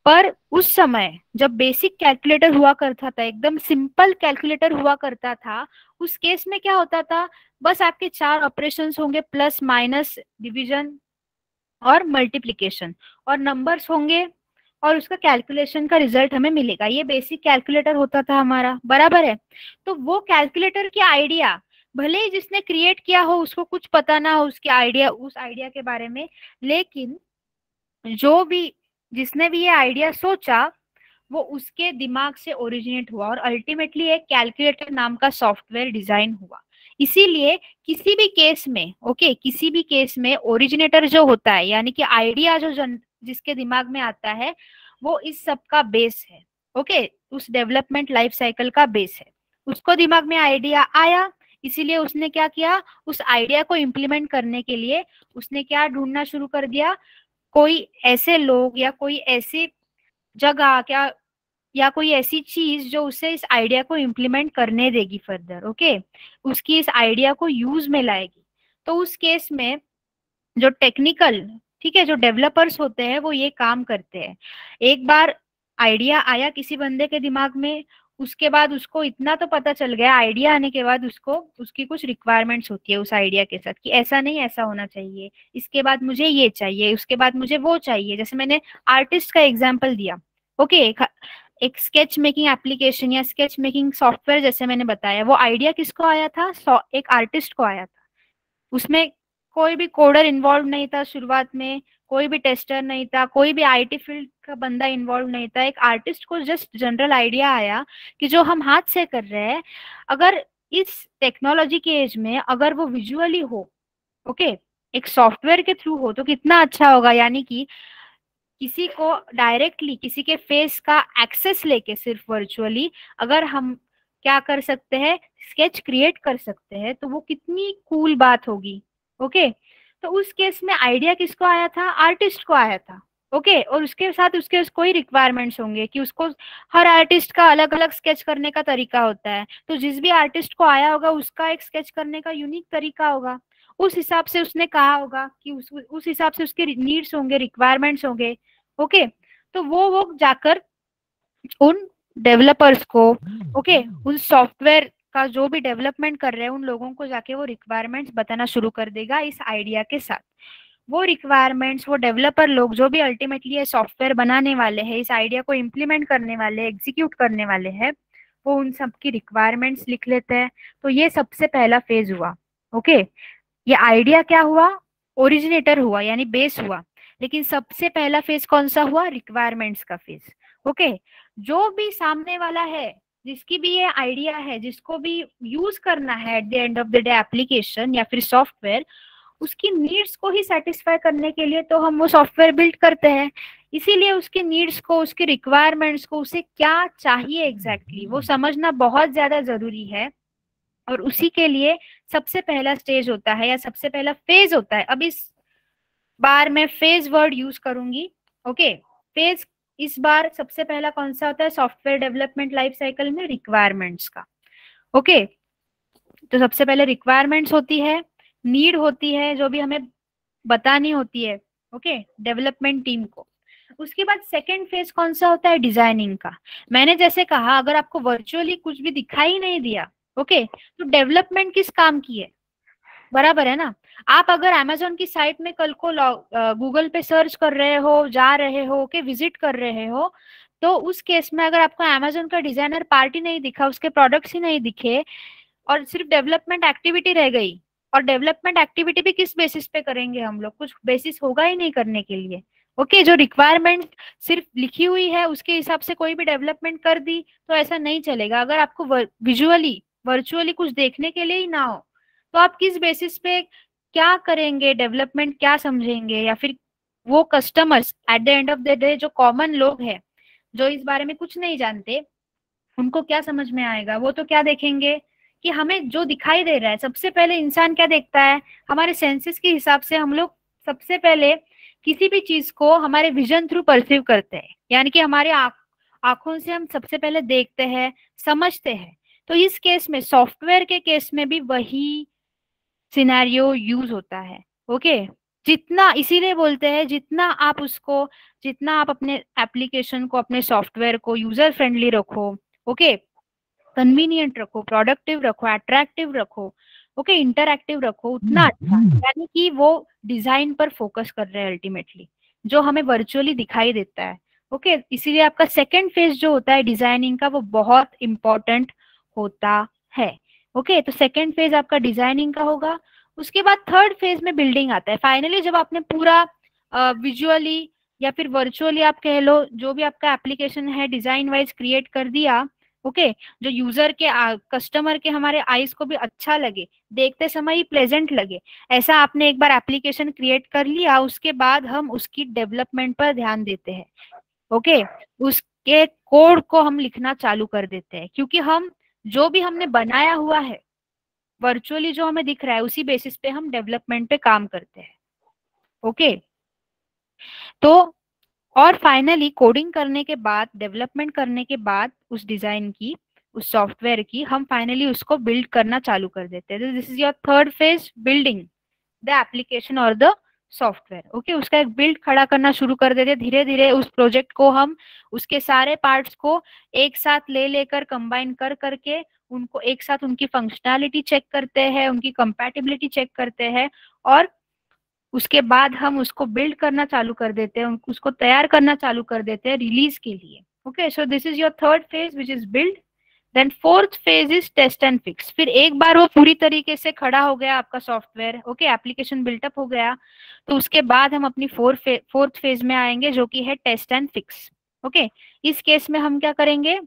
पर उस समय जब बेसिक कैलकुलेटर हुआ करता था, एकदम सिंपल कैलकुलेटर हुआ करता था, उस केस में क्या होता था? बस आपके 4 ऑपरेशंस होंगे, प्लस माइनस, डिवीजन और मल्टीप्लिकेशन, और नंबर्स होंगे, और उसका कैलकुलेशन का रिजल्ट हमें मिलेगा। ये बेसिक कैलकुलेटर होता था हमारा, बराबर है। तो वो कैलकुलेटर की आइडिया, भले ही जिसने क्रिएट किया हो उसको कुछ पता ना हो उसके आइडिया, उस आइडिया के बारे में, लेकिन जिसने भी ये आइडिया सोचा वो उसके दिमाग से ओरिजिनेट हुआ, और अल्टीमेटली एक कैलकुलेटर नाम का सॉफ्टवेयर डिजाइन हुआ। इसीलिए किसी भी केस में, ओके, किसी भी केस में ओरिजिनेटर जो होता है, यानी कि आइडिया जो जिसके दिमाग में आता है, वो इस सब का बेस है। ओके, उस डेवलपमेंट लाइफ साइकिल का बेस है। उसको दिमाग में आइडिया आया, इसीलिए उसने क्या किया, उस आइडिया को इम्प्लीमेंट करने के लिए उसने क्या ढूंढना शुरू कर दिया, कोई ऐसे लोग या कोई ऐसी जगह क्या या कोई ऐसी चीज जो उसे इस आइडिया को इम्प्लीमेंट करने देगी फर्दर, ओके, उसकी इस आइडिया को यूज में लाएगी। तो उस केस में जो टेक्निकल, ठीक है, जो डेवलपर्स होते हैं वो ये काम करते हैं। एक बार आइडिया आया किसी बंदे के दिमाग में, उसके बाद उसको इतना तो पता चल गया, आइडिया आने के बाद उसको उसकी कुछ रिक्वायरमेंट्स होती है उस आइडिया के साथ कि ऐसा नहीं ऐसा होना चाहिए, इसके बाद मुझे ये चाहिए, उसके बाद मुझे वो चाहिए। जैसे मैंने आर्टिस्ट का एग्जाम्पल दिया, ओके, एक स्केच मेकिंग एप्लीकेशन या स्केच मेकिंग सॉफ्टवेयर जैसे मैंने बताया, वो आइडिया किसको आया था, एक आर्टिस्ट को आया था। उसमें कोई भी कोडर इन्वॉल्व नहीं था शुरुआत में, कोई भी टेस्टर नहीं था, कोई भी आईटी फील्ड का बंदा इन्वॉल्व नहीं था। एक आर्टिस्ट को जस्ट जनरल आइडिया आया कि जो हम हाथ से कर रहे हैं, अगर इस टेक्नोलॉजी के एज में अगर वो विजुअली हो, ओके, एक सॉफ्टवेयर के थ्रू हो तो कितना अच्छा होगा। यानी कि किसी को डायरेक्टली किसी के फेस का एक्सेस लेके सिर्फ वर्चुअली अगर हम क्या कर सकते हैं, स्केच क्रिएट कर सकते हैं, तो वो कितनी कूल बात होगी, ओके। तो उस केस में आइडिया किसको आया था, आर्टिस्ट को आया था, ओके। और उसके साथ उसके कोई रिक्वायरमेंट्स होंगे कि उसको, हर आर्टिस्ट का अलग अलग स्केच करने का तरीका होता है, तो जिस भी आर्टिस्ट को आया होगा उसका एक स्केच करने का यूनिक तरीका होगा, उस हिसाब से उसने कहा होगा कि उस हिसाब से उसके नीड्स होंगे, रिक्वायरमेंट्स होंगे, ओके। तो वो जाकर उन डेवलपर्स को, ओके, उन सॉफ्टवेयर का जो भी डेवलपमेंट कर रहे हैं उन लोगों को जाके वो रिक्वायरमेंट्स बताना शुरू कर देगा इस आइडिया के साथ। वो रिक्वायरमेंट्स वो डेवलपर लोग जो भी अल्टीमेटली ये सॉफ्टवेयर बनाने वाले हैं, इस आइडिया को इम्प्लीमेंट करने वाले, एग्जीक्यूट करने वाले हैं, वो उन सबकी रिक्वायरमेंट्स लिख लेते हैं। तो ये सबसे पहला फेज हुआ, ओके। ये आइडिया क्या हुआ, ओरिजिनेटर हुआ यानी बेस हुआ। लेकिन सबसे पहला फेज कौन सा हुआ, रिक्वायरमेंट्स का फेज, ओके। जो भी सामने वाला है, जिसकी भी ये आइडिया है, जिसको भी यूज करना है at the end of the day application या फिर सॉफ्टवेयर, उसकी नीड्स को ही सेटिस्फाई करने के लिए तो हम वो सॉफ्टवेयर बिल्ड करते हैं। इसीलिए उसकी नीड्स को, उसकी रिक्वायरमेंट्स को, उसे क्या चाहिए एग्जैक्टली वो समझना बहुत ज्यादा जरूरी है। और उसी के लिए सबसे पहला स्टेज होता है या सबसे पहला फेज होता है। अब इस बार मैं फेज वर्ड यूज करूंगी, ओके। फेज इस बार सबसे पहला कौन सा होता है सॉफ्टवेयर डेवलपमेंट लाइफ साइकिल में, रिक्वायरमेंट्स का, ओके। तो सबसे पहले रिक्वायरमेंट्स होती है, नीड होती है जो भी हमें बतानी होती है, ओके, डेवलपमेंट टीम को। उसके बाद सेकेंड फेज कौन सा होता है, डिजाइनिंग का। मैंने जैसे कहा अगर आपको वर्चुअली कुछ भी दिखाई नहीं दिया, ओके, तो डेवलपमेंट किस काम की है, बराबर है ना। आप अगर अमेजोन की साइट में कल को गूगल पे सर्च कर रहे हो, जा रहे हो, ओके, विजिट कर रहे हो, तो उस केस में अगर आपको अमेजोन का डिजाइनर पार्ट ही नहीं दिखा, उसके प्रोडक्ट्स ही नहीं दिखे और सिर्फ डेवलपमेंट एक्टिविटी रह गई, और डेवलपमेंट एक्टिविटी भी किस बेसिस पे करेंगे हम लोग, कुछ बेसिस होगा ही नहीं करने के लिए, ओके। जो रिक्वायरमेंट सिर्फ लिखी हुई है उसके हिसाब से कोई भी डेवलपमेंट कर दी तो ऐसा नहीं चलेगा। अगर आपको विजुअली वर्चुअली कुछ देखने के लिए ही ना हो तो आप किस बेसिस पे क्या करेंगे, डेवलपमेंट क्या समझेंगे, या फिर वो customers at the end of the day जो कॉमन लोग हैं जो इस बारे में कुछ नहीं जानते, उनको क्या समझ में आएगा। वो तो क्या देखेंगे कि हमें जो दिखाई दे रहा है, सबसे पहले इंसान क्या देखता है, हमारे सेंसेस के हिसाब से हम लोग सबसे पहले किसी भी चीज को हमारे विजन थ्रू परसीव करते हैं, यानी कि हमारे आंखों से हम सबसे पहले देखते हैं, समझते हैं। तो इस केस में, सॉफ्टवेयर के केस में भी वही सिनेरियो यूज होता है, ओके। जितना, इसीलिए बोलते हैं जितना आप अपने एप्लीकेशन को, अपने सॉफ्टवेयर को यूजर फ्रेंडली रखो, ओके, कन्वीनियंट रखो, प्रोडक्टिव रखो, अट्रैक्टिव रखो, ओके, इंटरएक्टिव रखो, उतना अच्छा। यानी कि वो डिजाइन पर फोकस कर रहे हैं अल्टीमेटली, जो हमें वर्चुअली दिखाई देता है, ओके। इसीलिए आपका सेकेंड फेज जो होता है डिजाइनिंग का, वो बहुत इंपॉर्टेंट होता है, ओके। तो सेकेंड फेज आपका डिजाइनिंग का होगा। उसके बाद थर्ड फेज में बिल्डिंग आता है। फाइनली जब आपने पूरा विजुअली या फिर वर्चुअली आप कह लो, जो भी आपका एप्लीकेशन है डिजाइन वाइज क्रिएट कर दिया, ओके, जो यूजर के, कस्टमर के, हमारे आईज को भी अच्छा लगे, देखते समय ही प्लेजेंट लगे, ऐसा आपने एक बार एप्लीकेशन क्रिएट कर लिया, उसके बाद हम उसकी डेवलपमेंट पर ध्यान देते हैं, ओके। उसके कोड को हम लिखना चालू कर देते हैं, क्योंकि हम जो भी हमने बनाया हुआ है वर्चुअली जो हमें दिख रहा है उसी बेसिस पे हम डेवलपमेंट पे काम करते हैं। ओके तो और फाइनली कोडिंग करने के बाद, डेवलपमेंट करने के बाद उस डिजाइन की, उस सॉफ्टवेयर की, हम फाइनली उसको बिल्ड करना चालू कर देते हैं। This is your third phase, building the application और द सॉफ्टवेयर। ओके उसका एक बिल्ड खड़ा करना शुरू कर देते हैं। धीरे धीरे उस प्रोजेक्ट को हम उसके सारे पार्ट्स को एक साथ ले लेकर कंबाइन कर करके उनको एक साथ उनकी फंक्शनैलिटी चेक करते हैं, उनकी कंपैटिबिलिटी चेक करते हैं और उसके बाद हम उसको बिल्ड करना चालू कर देते हैं, उसको तैयार करना चालू कर देते हैं रिलीज के लिए। Okay so this is your third phase which is build. Then fourth phase is test and fix. फिर एक बार वो पूरी तरीके से खड़ा हो गया आपका सॉफ्टवेयर, ओके एप्लीकेशन बिल्टअप हो गया, तो उसके बाद हम अपनी फोर्थ फेज में आएंगे जो कि है टेस्ट एंड फिक्स। ओके इस केस में हम क्या करेंगे,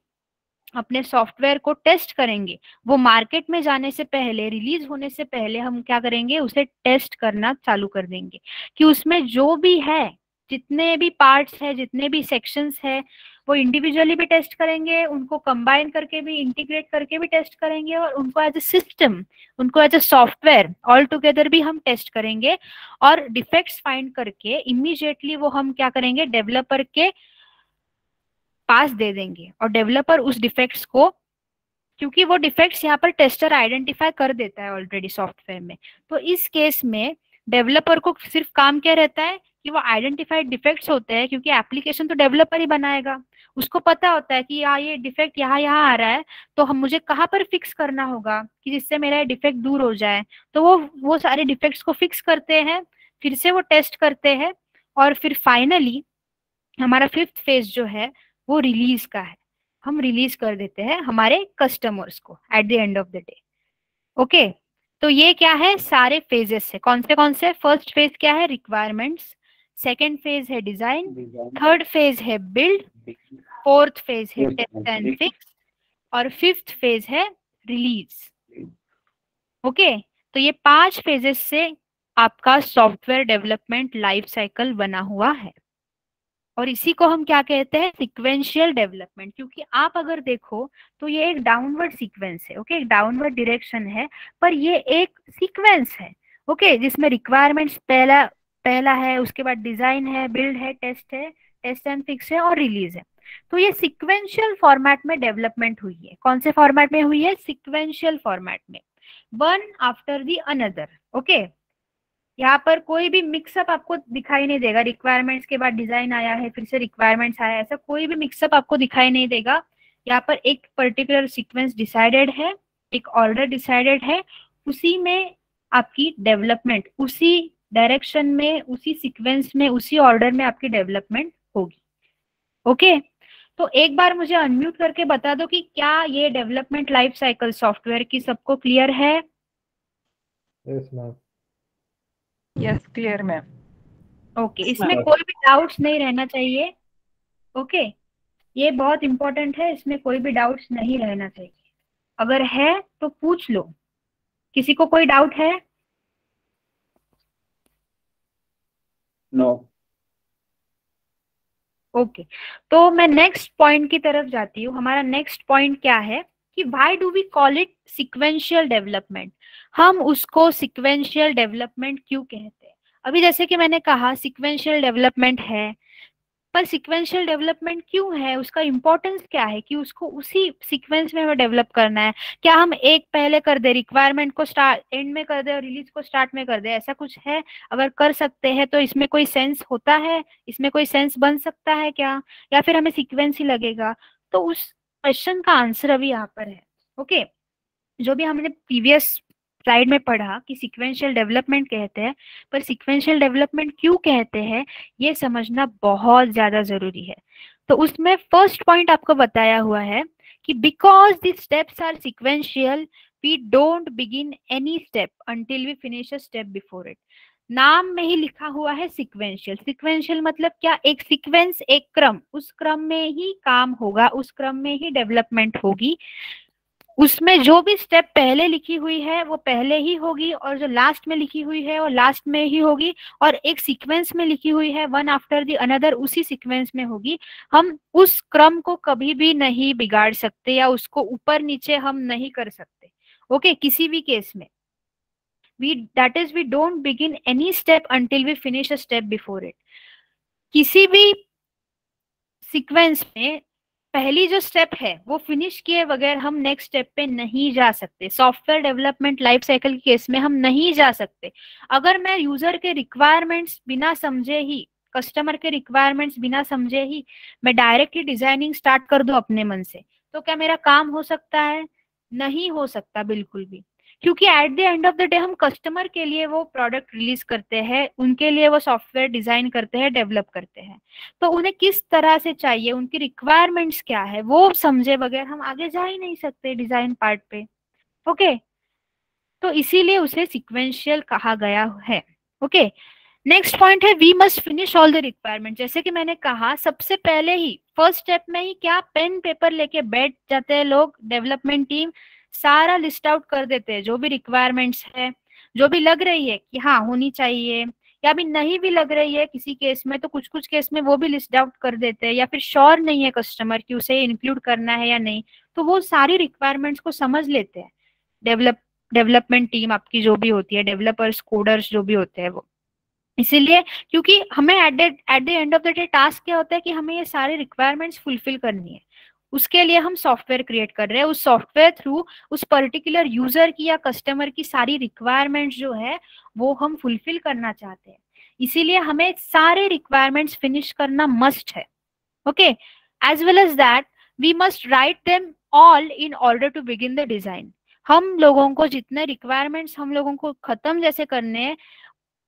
अपने सॉफ्टवेयर को टेस्ट करेंगे। वो मार्केट में जाने से पहले, रिलीज होने से पहले हम क्या करेंगे, उसे टेस्ट करना चालू कर देंगे कि उसमें जो भी है, जितने भी पार्ट्स है, जितने भी सेक्शंस है, वो इंडिविजुअली भी टेस्ट करेंगे, उनको कंबाइन करके भी, इंटीग्रेट करके भी टेस्ट करेंगे और उनको एज ए सिस्टम, उनको as a software all together भी हम टेस्ट करेंगे। और डिफेक्ट्स फाइंड करके इमीडिएटली वो हम क्या करेंगे, डेवलपर के पास दे देंगे। और डेवलपर उस डिफेक्ट्स को, क्योंकि वो डिफेक्ट्स यहाँ पर टेस्टर आइडेंटिफाई कर देता है ऑलरेडी सॉफ्टवेयर में, तो इस केस में डेवलपर को सिर्फ काम क्या रहता है कि वो आइडेंटिफाइड डिफेक्ट्स होते हैं, क्योंकि एप्लीकेशन तो डेवलपर ही बनाएगा, उसको पता होता है कि ये डिफेक्ट यहाँ आ रहा है, तो हम मुझे कहाँ पर फिक्स करना होगा कि जिससे मेरा डिफेक्ट दूर हो जाए। तो वो सारे डिफेक्ट्स को फिक्स करते हैं, फिर से वो टेस्ट करते हैं और फिर फाइनली हमारा फिफ्थ फेज जो है वो रिलीज का है। हम रिलीज कर देते हैं हमारे कस्टमर्स को at the end of the day. Okay तो ये क्या है, सारे फेजेस है। कौन से? फर्स्ट फेज क्या है, रिक्वायरमेंट्स, सेकेंड फेज है डिजाइन, थर्ड फेज है बिल्ड, फोर्थ फेज है टेस्ट एंड फिक्स और फिफ्थ फेज है रिलीज। ओके तो ये 5 फेजेस से आपका सॉफ्टवेयर डेवलपमेंट लाइफ साइकिल बना हुआ है और इसी को हम क्या कहते हैं, सिक्वेंशियल डेवलपमेंट। क्योंकि आप अगर देखो तो ये एक डाउनवर्ड सीक्वेंस है, ओके एक डाउनवर्ड डायरेक्शन है, पर ये एक सीक्वेंस है, ओके जिसमें रिक्वायरमेंट्स पहला है, उसके बाद डिजाइन है, बिल्ड है, टेस्ट एंड फिक्स है और रिलीज है। तो ये सिक्वेंशियल फॉर्मेट में डेवलपमेंट हुई है। कौन से फॉर्मेट में हुई है, सिक्वेंशियल फॉर्मेट में, one after the another. Okay यहाँ पर कोई भी मिक्सअप आपको दिखाई नहीं देगा, रिक्वायरमेंट्स के बाद डिजाइन आया है, फिर से रिक्वायरमेंट्स आया, ऐसा कोई भी मिक्सअप आपको दिखाई नहीं देगा। यहाँ पर एक पर्टिकुलर सीक्वेंस डिसाइडेड है, एक ऑर्डर डिसाइडेड है, उसी में आपकी डेवलपमेंट, उसी डायरेक्शन में, उसी सीक्वेंस में, उसी ऑर्डर में आपकी डेवलपमेंट होगी। ओके तो एक बार मुझे अनम्यूट करके बता दो कि क्या ये डेवलपमेंट लाइफ साइकिल सॉफ्टवेयर की सबको क्लियर है? Yes ma'am. Yes clear ma'am. Okay इसमें कोई भी डाउट्स नहीं रहना चाहिए। ओके ये बहुत इंपॉर्टेंट है, इसमें कोई भी डाउट्स नहीं रहना चाहिए। अगर है तो पूछ लो, किसी को कोई डाउट है? नो। ओके तो मैं नेक्स्ट पॉइंट की तरफ जाती हूँ। हमारा नेक्स्ट पॉइंट क्या है कि why do we call it sequential development. हम उसको सिक्वेंशियल डेवलपमेंट क्यों कहते हैं? अभी जैसे कि मैंने कहा सिक्वेंशियल डेवलपमेंट है, पर सिक्वेंशियल डेवलपमेंट क्यों है, उसका इंपॉर्टेंस क्या है कि उसको उसी सीक्वेंस में हमें डेवलप करना है। क्या हम एक पहले कर दे, रिक्वायरमेंट को स्टार्ट एंड में कर दे और रिलीज को स्टार्ट में कर दे, ऐसा कुछ है? अगर कर सकते हैं तो इसमें कोई सेंस होता है, इसमें कोई सेंस बन सकता है क्या, या फिर हमें सीक्वेंस ही लगेगा? तो उस क्वेश्चन का आंसर अभी यहाँ पर है। ओके जो भी हमने प्रीवियस स्लाइड में पढ़ा कि सिक्वेंशियल डेवलपमेंट कहते हैं, पर सिक्वेंशियल डेवलपमेंट क्यों कहते हैं ये समझना बहुत ज्यादा जरूरी है। तो उसमें फर्स्ट पॉइंट आपको बताया हुआ है कि because the steps are sequential we don't begin any step until we finish a step before it. नाम में ही लिखा हुआ है सिक्वेंशियल। सिक्वेंशियल मतलब क्या, एक सीक्वेंस, एक क्रम, उस क्रम में ही काम होगा, उस क्रम में ही डेवलपमेंट होगी, उसमें जो भी स्टेप पहले लिखी हुई है वो पहले ही होगी और जो लास्ट में लिखी हुई है वो लास्ट में ही होगी, और एक सीक्वेंस में लिखी हुई है वन आफ्टर द अनदर उसी सीक्वेंस में होगी। हम उस क्रम को कभी भी नहीं बिगाड़ सकते या उसको ऊपर नीचे हम नहीं कर सकते। ओके किसी भी केस में we don't begin any step until we finish a step before it. किसी भी सीक्वेंस में पहली जो स्टेप है वो फिनिश किए बगैर हम नेक्स्ट स्टेप पे नहीं जा सकते। सॉफ्टवेयर डेवलपमेंट लाइफ साइकिल के केस में हम नहीं जा सकते। अगर मैं यूजर के रिक्वायरमेंट्स बिना समझे ही, कस्टमर के रिक्वायरमेंट्स बिना समझे ही मैं डायरेक्टली डिजाइनिंग स्टार्ट कर दूं अपने मन से, तो क्या मेरा काम हो सकता है? नहीं हो सकता बिल्कुल भी, क्योंकि at the end of the day हम कस्टमर के लिए वो प्रोडक्ट रिलीज करते हैं, उनके लिए वो सॉफ्टवेयर डिजाइन करते हैं, डेवलप करते हैं। तो उन्हें किस तरह से चाहिए, उनकी रिक्वायरमेंट्स क्या है, वो समझे बगैर हम आगे जा ही नहीं सकते डिजाइन पार्ट पे। ओके तो इसीलिए उसे सीक्वेंशियल कहा गया है। ओके नेक्स्ट पॉइंट है we must finish all the requirement. जैसे कि मैंने कहा सबसे पहले ही फर्स्ट स्टेप में ही क्या पेन पेपर लेके बैठ जाते हैं लोग, डेवलपमेंट टीम सारा लिस्ट आउट कर देते हैं, जो भी रिक्वायरमेंट्स है, जो भी लग रही है कि हाँ होनी चाहिए, या भी नहीं भी लग रही है किसी केस में तो कुछ कुछ केस में वो भी लिस्ट आउट कर देते हैं, या फिर श्योर नहीं है कस्टमर कि उसे इंक्लूड करना है या नहीं, तो वो सारी रिक्वायरमेंट्स को समझ लेते हैं डेवलपमेंट टीम आपकी जो भी होती है, डेवलपर्स कोडर्स जो भी होते हैं वो। इसीलिए क्योंकि हमें at the end of the day task क्या होता है कि हमें ये सारी रिक्वायरमेंट्स फुलफिल करनी है, उसके लिए हम सॉफ्टवेयर क्रिएट कर रहे हैं, उस सॉफ्टवेयर थ्रू उस पर्टिकुलर यूजर की या कस्टमर की सारी रिक्वायरमेंट्स जो है वो हम फुलफिल करना चाहते हैं। इसीलिए हमें सारे रिक्वायरमेंट्स फिनिश करना मस्ट है। Okay as well as that we must write them all in order to begin the design. हम लोगों को जितने रिक्वायरमेंट्स हम लोगों को खत्म जैसे करने हैं,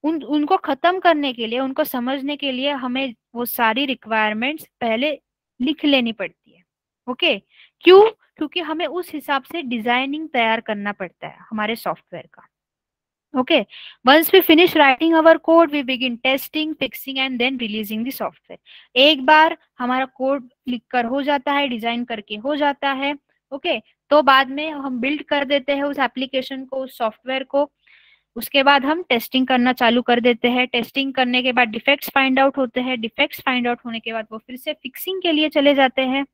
उनको खत्म करने के लिए, उनको समझने के लिए हमें वो सारी रिक्वायरमेंट्स पहले लिख लेनी पड़ती है। ओके क्यों? क्योंकि हमें उस हिसाब से डिजाइनिंग तैयार करना पड़ता है हमारे सॉफ्टवेयर का। Okay once we finish writing our code we begin testing, fixing and then releasing the software. एक बार हमारा कोड लिखकर हो जाता है, डिजाइन करके हो जाता है, ओके तो बाद में हम बिल्ड कर देते हैं उस एप्लीकेशन को, उस सॉफ्टवेयर को। उसके बाद हम टेस्टिंग करना चालू कर देते हैं। टेस्टिंग करने के बाद डिफेक्ट्स फाइंड आउट होते हैं। डिफेक्ट्स फाइंड आउट होने के बाद वो फिर से फिक्सिंग के लिए चले जाते हैं।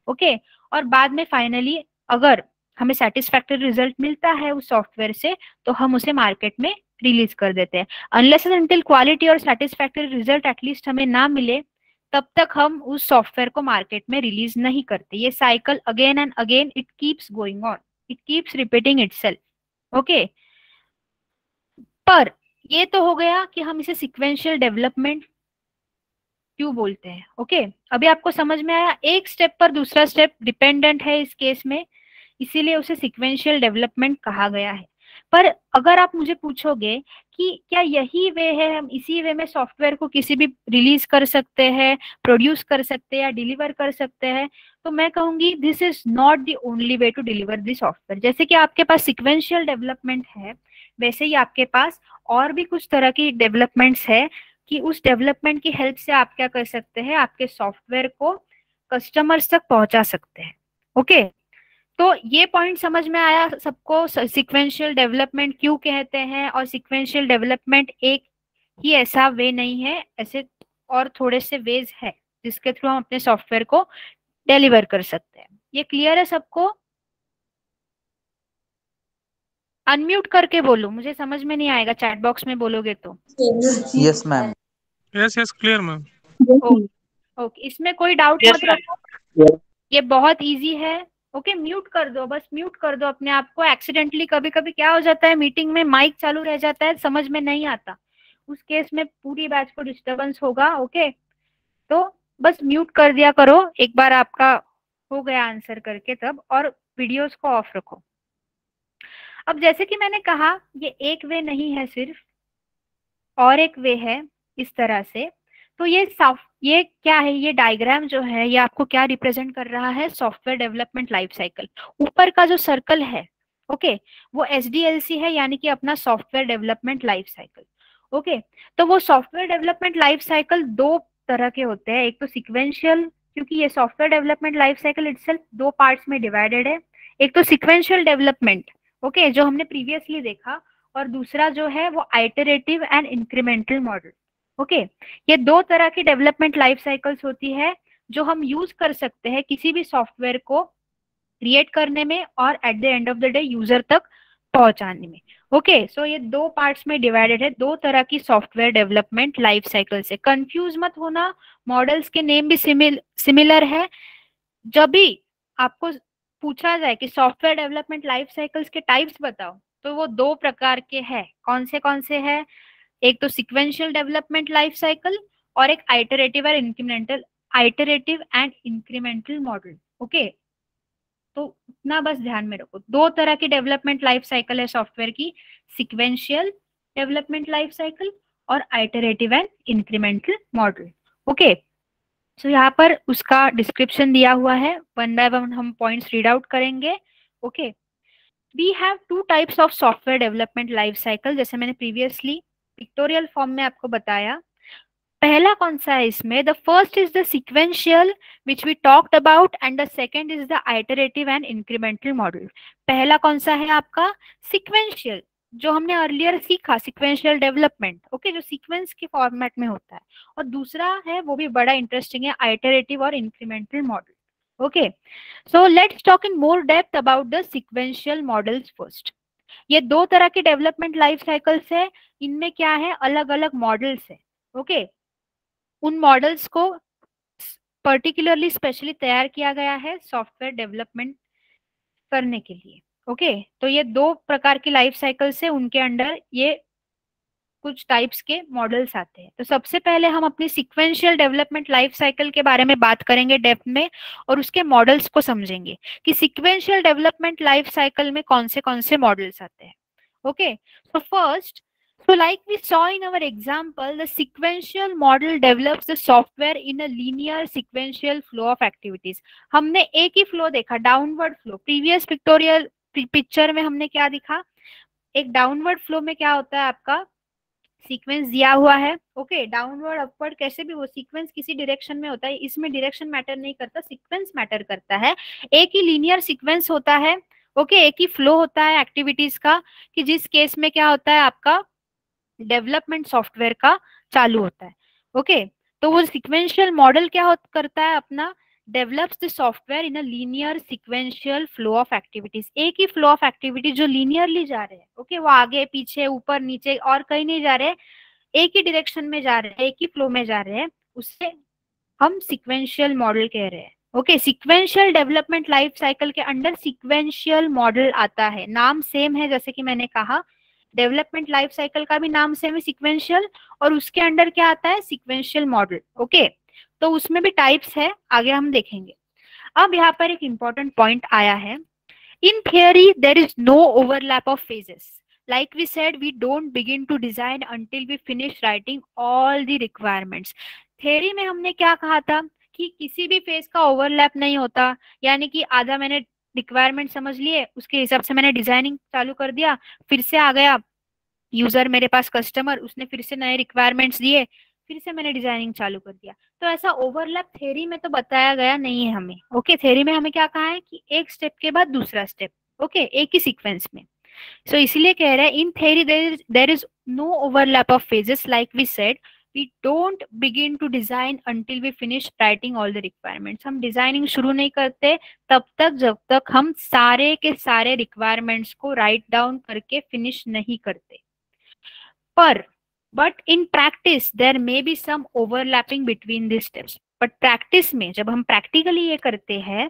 ओके और बाद में फाइनली अगर हमें सेटिस्फैक्टरी रिजल्ट मिलता है उस सॉफ्टवेयर से तो हम उसे मार्केट में रिलीज कर देते हैं। अनलेस एंड अनटिल क्वालिटी और सेटिस्फैक्टरी रिजल्ट एटलीस्ट हमें ना मिले तब तक हम उस सॉफ्टवेयर को मार्केट में रिलीज नहीं करते। ये cycle again and again it keeps going on, it keeps repeating itself. Okay पर ये तो हो गया कि हम इसे सीक्वेंशियल डेवलपमेंट क्यों बोलते हैं। ओके अभी आपको समझ में आया, एक स्टेप पर दूसरा स्टेप डिपेंडेंट है इस केस में, इसीलिए उसे सीक्वेंशियल डेवलपमेंट कहा गया है। पर अगर आप मुझे पूछोगे कि क्या यही वे है, हम इसी वे में सॉफ्टवेयर को किसी भी रिलीज कर सकते हैं, प्रोड्यूस कर सकते हैं या डिलीवर कर सकते हैं, तो मैं कहूंगी this is not the only way to deliver the software. जैसे कि आपके पास सीक्वेंशियल डेवलपमेंट है, वैसे ही आपके पास और भी कुछ तरह की डेवलपमेंट्स है कि उस डेवलपमेंट की हेल्प से आप क्या कर सकते हैं, आपके सॉफ्टवेयर को कस्टमर्स तक पहुंचा सकते हैं। ओके तो ये पॉइंट समझ में आया सबको, सीक्वेंशियल डेवलपमेंट क्यों कहते हैं, और सीक्वेंशियल डेवलपमेंट एक ही ऐसा वे नहीं है, ऐसे और थोड़े से वेज है जिसके थ्रू हम अपने सॉफ्टवेयर को डिलीवर कर सकते हैं। ये क्लियर है सबको? अनम्यूट करके बोलो, मुझे समझ में नहीं आएगा चैट बॉक्स में बोलोगे तो। Yes ma'am. Yes clear ma'am. Okay इसमें कोई डाउट मत रखो, ये बहुत इजी है। ओके म्यूट कर दो, बस म्यूट कर दो अपने आप को। एक्सीडेंटली कभी कभी क्या हो जाता है, मीटिंग में माइक चालू रह जाता है, समझ में नहीं आता, उस केस में पूरी बैच को डिस्टर्बेंस होगा। ओके तो बस म्यूट कर दिया करो एक बार आपका हो गया आंसर करके तब, और वीडियोस को ऑफ रखो। अब जैसे कि मैंने कहा ये एक वे नहीं है सिर्फ, और एक वे है इस तरह से। तो ये क्या है, ये डायग्राम जो है ये आपको क्या रिप्रेजेंट कर रहा है, सॉफ्टवेयर डेवलपमेंट लाइफ साइकिल। ऊपर का जो सर्कल है ओके वो SDLC है, यानी कि अपना software development life cycle. Okay तो वो सॉफ्टवेयर डेवलपमेंट लाइफ साइकिल दो तरह के होते हैं, एक तो सीक्वेंशियल, क्योंकि ये software development life cycle itself दो पार्ट्स में डिवाइडेड है। एक तो सीक्वेंशियल डेवलपमेंट ओके जो हमने प्रीवियसली देखा, और दूसरा जो है वो iterative and incremental model. Okay ये दो तरह की डेवलपमेंट लाइफ साइकिल्स होती है जो हम यूज कर सकते हैं किसी भी सॉफ्टवेयर को क्रिएट करने में और at the end of the day user तक पहुंचाने में। ओके, सो ये दो पार्ट्स में डिवाइडेड है, दो तरह की सॉफ्टवेयर डेवलपमेंट लाइफ साइकिल से। कंफ्यूज मत होना, मॉडल्स के नेम भी सिमिलर है। जब भी आपको पूछा जाए कि सॉफ्टवेयर डेवलपमेंट लाइफ साइकिल्स के टाइप्स बताओ, तो वो दो प्रकार के हैं। कौन से हैं? एक तो सिक्वेंशियल डेवलपमेंट लाइफ साइकिल और एक iterative and incremental model. Okay, तो इतना बस ध्यान में रखो, दो तरह की डेवलपमेंट लाइफ साइकिल है सॉफ्टवेयर की, सिक्वेंशियल डेवलपमेंट लाइफ साइकिल और iterative and incremental model. Okay, so यहाँ पर उसका डिस्क्रिप्शन दिया हुआ है, वन बाय वन हम पॉइंट्स रीड आउट करेंगे। Okay, we have two types of software development life cycle, जैसे मैंने प्रीवियसली पिक्टोरियल फॉर्म में आपको बताया। पहला कौन सा है इसमें? The first is the sequential which we talked about and the second is the iterative and incremental model. पहला कौन सा है आपका? सिक्वेंशियल, जो हमने अर्लियर सीखा, सिक्वेंशियल डेवलपमेंट। ओके, जो सीक्वेंस के फॉर्मेट में होता है। और दूसरा है, वो भी बड़ा इंटरेस्टिंग है, आइटरेटिव और incremental model. Okay, so let's talk in more depth about the sequential models first. ये दो तरह के डेवलपमेंट लाइफ साइकिल्स है, इनमें क्या है, अलग अलग मॉडल्स है। ओके, उन मॉडल्स को पर्टिकुलरली स्पेशली तैयार किया गया है सॉफ्टवेयर डेवलपमेंट करने के लिए। ओके, तो ये दो प्रकार की लाइफ साइकिल से, उनके अंडर ये कुछ टाइप्स के मॉडल्स आते हैं। तो सबसे पहले हम अपनी सिक्वेंशियल डेवलपमेंट लाइफ साइकिल के बारे में बात करेंगे डेप्थ में, और उसके मॉडल्स को समझेंगे कि सिक्वेंशियल डेवलपमेंट लाइफ साइकिल में कौन से मॉडल्स आते हैं। Okay, so first, so like we saw in our example, the sequential model develops the software in a linear sequential flow of activities. हमने एक ही फ्लो देखा, downward flow. Previous pictorial picture में हमने क्या दिखा? एक डाउनवर्ड फ्लो में क्या होता है, आपका सीक्वेंस दिया हुआ है। ओके, डाउनवर्ड अपवर्ड कैसे भी वो सीक्वेंस किसी डायरेक्शन में होता है, इसमें डायरेक्शन मैटर नहीं करता, सीक्वेंस मैटर करता है। एक ही लीनियर सीक्वेंस होता है। ओके, एक ही फ्लो होता है एक्टिविटीज का, कि जिस केस में क्या होता है, आपका डेवलपमेंट सॉफ्टवेयर का चालू होता है। ओके, तो वो सिक्वेंशियल मॉडल क्या करता है, अपना develops the software in a linear sequential flow of activities. एक ही फ्लो ऑफ एक्टिविटीज जो लीनियरली जा रहे हैं। ओके, वो आगे पीछे ऊपर नीचे और कहीं नहीं जा रहे, एक ही डायरेक्शन में जा रहे हैं, एक ही फ्लो में जा रहे हैं, उससे हम सिक्वेंशियल मॉडल कह रहे हैं। Okay, sequential development life cycle के अंडर सिक्वेंशियल मॉडल आता है। नाम सेम है, जैसे कि मैंने कहा डेवलपमेंट लाइफ साइकिल का भी नाम सेम है, सिक्वेंशियल, और उसके अंडर क्या आता है, सिक्वेंशियल मॉडल। ओके, तो उसमें भी टाइप्स है, आगे हम देखेंगे। अब यहाँ पर एक इंपॉर्टेंट पॉइंट आया है, in theory there is no overlap of phases, like we said, we don't begin to design until we finish writing all the requirements. Theory में हमने क्या कहा था कि किसी भी फेज का ओवरलैप नहीं होता, यानी कि आधा मैंने रिक्वायरमेंट समझ लिए, उसके हिसाब से मैंने डिजाइनिंग चालू कर दिया, फिर से आ गया यूजर मेरे पास, कस्टमर, उसने फिर से नए रिक्वायरमेंट्स दिए, फिर से मैंने डिजाइनिंग चालू कर दिया। तो ऐसा ओवरलैप थ्योरी में तो बताया गया नहीं है हमें। ओके, थ्योरी में हमें क्या कहा है कि एक स्टेप के बाद दूसरा स्टेप, ओके, एक ही सीक्वेंस में। सो इसीलिए कह रहे हैं in theory there is no overlap of phases, like we said, we don't begin to design until we finish writing all the requirements. हम डिजाइनिंग शुरू नहीं करते तब तक जब तक हम सारे के सारे रिक्वायरमेंट्स को राइट डाउन करके फिनिश नहीं करते। But in practice there may be some overlapping between this steps. But practice में जब हम प्रैक्टिकली ये करते हैं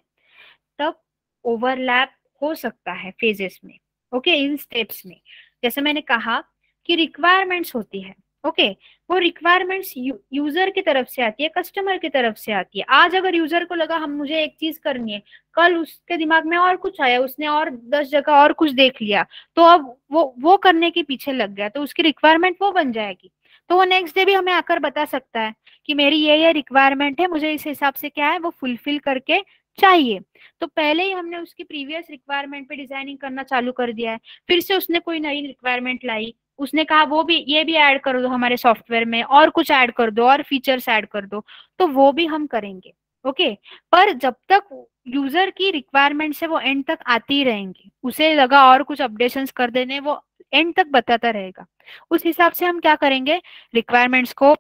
तब ओवरलैप हो सकता है फेजेस में। ओके, इन स्टेप्स में जैसे मैंने कहा कि रिक्वायरमेंट्स होती है। ओके, वो रिक्वायरमेंट्स यूजर की तरफ से आती है, कस्टमर की तरफ से आती है। आज अगर यूजर को लगा हम मुझे एक चीज करनी है, कल उसके दिमाग में और कुछ आया, उसने और 10 जगह और कुछ देख लिया, तो अब वो करने के पीछे लग गया, तो उसकी रिक्वायरमेंट वो बन जाएगी। तो वो नेक्स्ट डे भी हमें आकर बता सकता है कि मेरी ये रिक्वायरमेंट है, मुझे इस हिसाब से क्या है वो फुलफिल करके चाहिए। तो पहले ही हमने उसकी प्रीवियस रिक्वायरमेंट पे डिजाइनिंग करना चालू कर दिया है, फिर से उसने कोई नई रिक्वायरमेंट लाई, उसने कहा वो भी ये भी ऐड कर दो हमारे सॉफ्टवेयर में, और कुछ ऐड कर दो, और फीचर्स ऐड कर दो, तो वो भी हम करेंगे। ओके, पर जब तक यूजर की रिक्वायरमेंट से वो एंड तक आती ही रहेंगी, उसे लगा और कुछ अपडेशंस कर देने, वो एंड तक बताता रहेगा। उस हिसाब से हम क्या करेंगे, रिक्वायरमेंट्स को,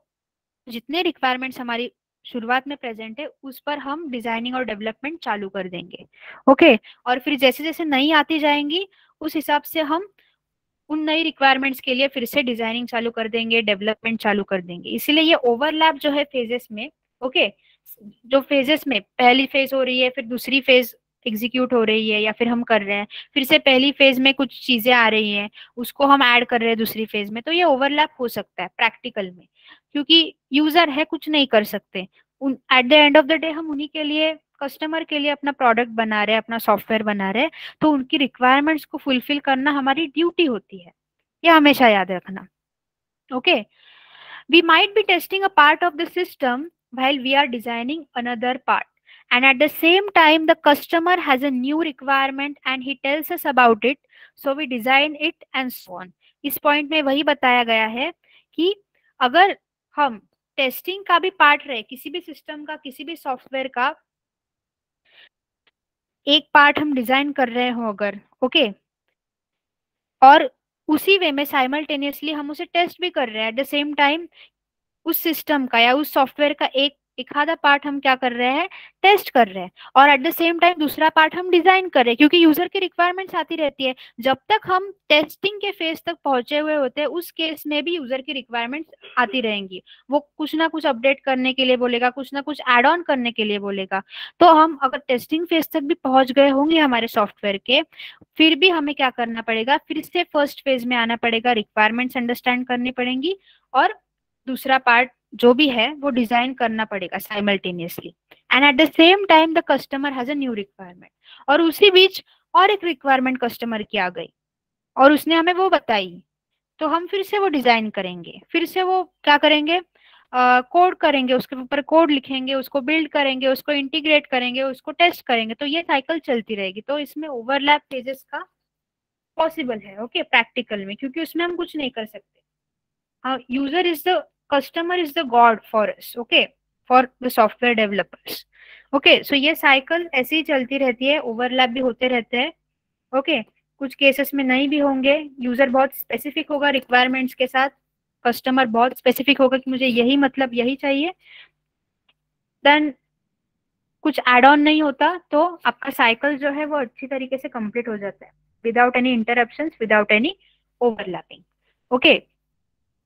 जितने रिक्वायरमेंट्स हमारी शुरुआत में प्रेजेंट है उस पर हम डिजाइनिंग और डेवलपमेंट चालू कर देंगे। ओके, और फिर जैसे जैसे नई आती जाएंगी उस हिसाब से हम उन नई रिक्वायरमेंट्स के लिए फिर से डिजाइनिंग चालू कर देंगे, डेवलपमेंट चालू कर देंगे। इसीलिए ये ओवरलैप जो है फेजेस में, ओके, जो फेजेस में पहली फेज हो रही है फिर दूसरी फेज एग्जीक्यूट हो रही है या फिर हम कर रहे हैं, फिर से पहली फेज में कुछ चीजें आ रही हैं उसको हम ऐड कर रहे हैं दूसरी फेज में, तो ये ओवरलैप हो सकता है प्रैक्टिकल में, क्योंकि यूजर है कुछ नहीं कर सकते। At the end of the day हम उन्हीं के लिए, कस्टमर के लिए अपना प्रोडक्ट बना रहे हैं, अपना सॉफ्टवेयर बना रहे हैं, तो उनकी रिक्वायरमेंट्स को फुलफिल करना हमारी ड्यूटी होती है, ये हमेशा याद रखना। Okay, we might be testing a part of the system while we are designing another part, and at the same time the customer has a new requirement and he tells us about it, so we design it and so on। इस point में वही बताया गया है कि अगर हम testing का भी पार्ट रहे, किसी भी सिस्टम का, किसी भी सॉफ्टवेयर का एक पार्ट हम डिजाइन कर रहे हो अगर, ओके, और उसी वे में साइमल्टेनियसली हम उसे टेस्ट भी कर रहे हैं एट द सेम टाइम, उस सिस्टम का या उस सॉफ्टवेयर का एक आधा पार्ट हम क्या कर रहे हैं, टेस्ट कर रहे हैं, और एट द सेम टाइम दूसरा पार्ट हम डिजाइन कर रहे हैं, क्योंकि यूजर की रिक्वायरमेंट्स आती रहती है। जब तक हम टेस्टिंग के फेज तक पहुंचे हुए होते हैं उस केस में भी यूजर की रिक्वायरमेंट्स आती रहेंगी, वो कुछ ना कुछ अपडेट करने के लिए बोलेगा, कुछ ना कुछ एड ऑन करने के लिए बोलेगा। तो हम अगर टेस्टिंग फेज तक भी पहुंच गए होंगे हमारे सॉफ्टवेयर के, फिर भी हमें क्या करना पड़ेगा, फिर से फर्स्ट फेज में आना पड़ेगा, रिक्वायरमेंट्स अंडरस्टैंड करनी पड़ेंगी और दूसरा पार्ट जो भी है वो डिजाइन करना पड़ेगा simultaneously, and at the same time the customer has a new requirement, और उसी बीच और एक रिक्वायरमेंट कस्टमर की आ गई और उसने हमें वो बताई, तो हम फिर से वो डिजाइन करेंगे, फिर से वो क्या करेंगे, कोड करेंगे, उसके ऊपर कोड लिखेंगे, उसको बिल्ड करेंगे, उसको इंटीग्रेट करेंगे, उसको टेस्ट करेंगे, तो ये साइकिल चलती रहेगी। तो इसमें ओवरलैप फेजेस का पॉसिबल है, ओके, प्रैक्टिकल में, क्योंकि उसमें हम कुछ नहीं कर सकते। User is the, customer is the god for us, okay, for the software developers, okay, so ये साइकिल ऐसे ही चलती रहती है, ओवरलैप भी होते रहते हैं, ओके, कुछ केसेस में नहीं भी होंगे, यूजर बहुत स्पेसिफिक होगा रिक्वायरमेंट्स के साथ, कस्टमर बहुत स्पेसिफिक होगा कि मुझे यही मतलब यही चाहिए, देन कुछ एड ऑन नहीं होता, तो आपका साइकिल जो है वो अच्छी तरीके से कंप्लीट हो जाता है without any interruptions, without any overlapping, okay.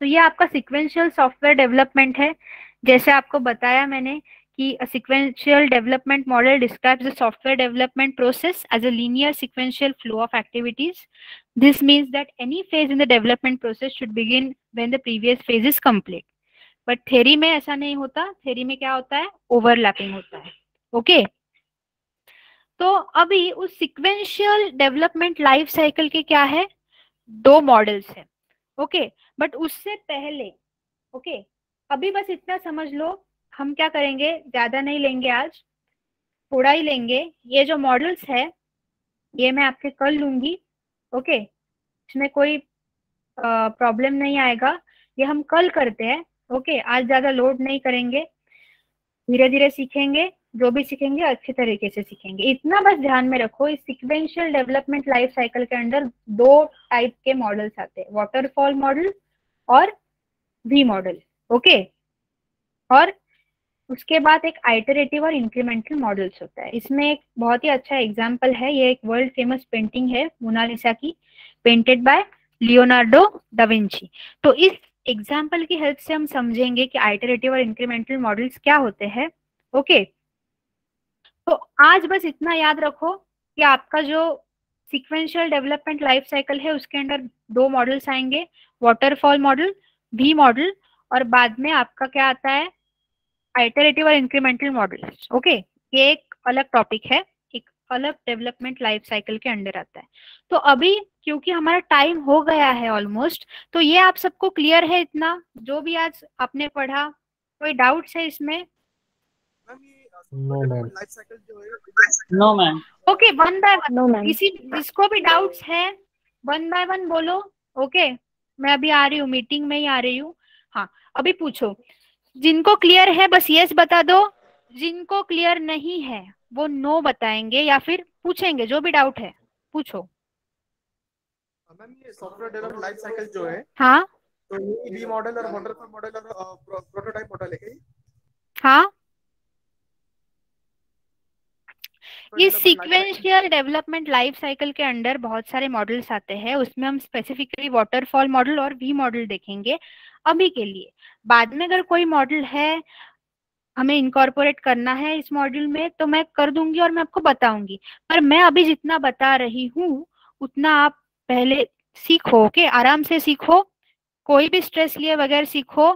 तो ये आपका सिक्वेंशियल सॉफ्टवेयर डेवलपमेंट है। जैसे आपको बताया मैंने कि sequential development model describes the software development process as a linear sequential flow of activities. This means that any phase in the development process should begin when the previous phase is complete. But theory में ऐसा नहीं होता, theory में क्या होता है, overlapping होता है, okay? तो अभी उस sequential development life cycle के क्या है, दो मॉडल्स है, ओके, बट उससे पहले, ओके, अभी बस इतना समझ लो, हम क्या करेंगे, ज्यादा नहीं लेंगे आज, थोड़ा ही लेंगे। ये जो मॉडल्स है ये मैं आपके कल लूंगी, ओके, इसमें कोई प्रॉब्लम नहीं आएगा, ये हम कल करते हैं, ओके, आज ज्यादा लोड नहीं करेंगे, धीरे धीरे सीखेंगे, जो भी सीखेंगे अच्छे तरीके से सीखेंगे। इतना बस ध्यान में रखो, इस सिक्वेंशियल डेवलपमेंट लाइफ साइकिल के अंदर दो टाइप के मॉडल्स आते हैं, वाटरफॉल मॉडल और वी मॉडल, ओके, और उसके बाद एक आइटरेटिव और इंक्रीमेंटल मॉडल्स होता है। इसमें एक बहुत ही अच्छा एग्जांपल है, ये एक वर्ल्ड फेमस पेंटिंग है मोनालिसा की, painted bye Leonardo da Vinci. तो इस एग्जांपल की हेल्प से हम समझेंगे कि आइटरेटिव और इंक्रीमेंटल मॉडल्स क्या होते हैं, ओके। तो आज बस इतना याद रखो कि आपका जो सीक्वेंशियल डेवलपमेंट लाइफ साइकिल है उसके अंदर दो मॉडल्स आएंगे, वाटरफॉल मॉडल, वी मॉडल, और बाद में आपका क्या आता है, आइटरेटिव और इंक्रीमेंटल मॉडल्स, ओके। ये एक अलग टॉपिक है, एक अलग डेवलपमेंट लाइफ साइकिल के अंदर आता है। तो अभी क्योंकि हमारा टाइम हो गया है ऑलमोस्ट, तो ये आप सबको क्लियर है इतना जो भी आज आपने पढ़ा, कोई डाउट्स है इसमें? No ma'am, no ma'am, okay, one by one, किसी जिसको भी डाउट्स है वन बाय वन बोलो, ओके। मैं अभी आ रही हूँ, मीटिंग में ही आ रही हूँ, हाँ, अभी पूछो, जिनको क्लियर है बस यस बता दो, जिनको क्लियर नहीं है वो नो बताएंगे या फिर पूछेंगे, जो भी डाउट है पूछो। मैम ये सॉफ्टवेयर डेवलपमेंट लाइफ साइकिल जो है, हाँ, तो ये वी मॉडल और वाटरफॉल मॉडल और प्रोटोटाइप मॉडल है क्या? हाँ, इस सीक्वेंशियल डेवलपमेंट लाइफ साइकिल के अंडर बहुत सारे मॉडल्स आते हैं, उसमें हम स्पेसिफिकली वाटरफॉल मॉडल और वी मॉडल देखेंगे अभी के लिए। बाद में अगर कोई मॉडल है हमें इनकॉर्पोरेट करना है इस मॉड्यूल में तो मैं कर दूंगी और मैं आपको बताऊंगी, पर मैं अभी जितना बता रही हूँ उतना आप पहले सीखो। ओके, आराम से सीखो, कोई भी स्ट्रेस लिए बगैर सीखो,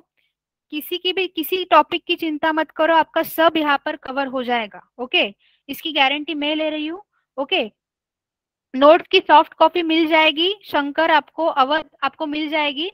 किसी टॉपिक की चिंता मत करो, आपका सब यहाँ पर कवर हो जाएगा। ओके, इसकी गारंटी मैं ले रही हूँ। ओके, नोट्स की सॉफ्ट कॉपी मिल जाएगी, शंकर आपको, अवध आपको मिल जाएगी,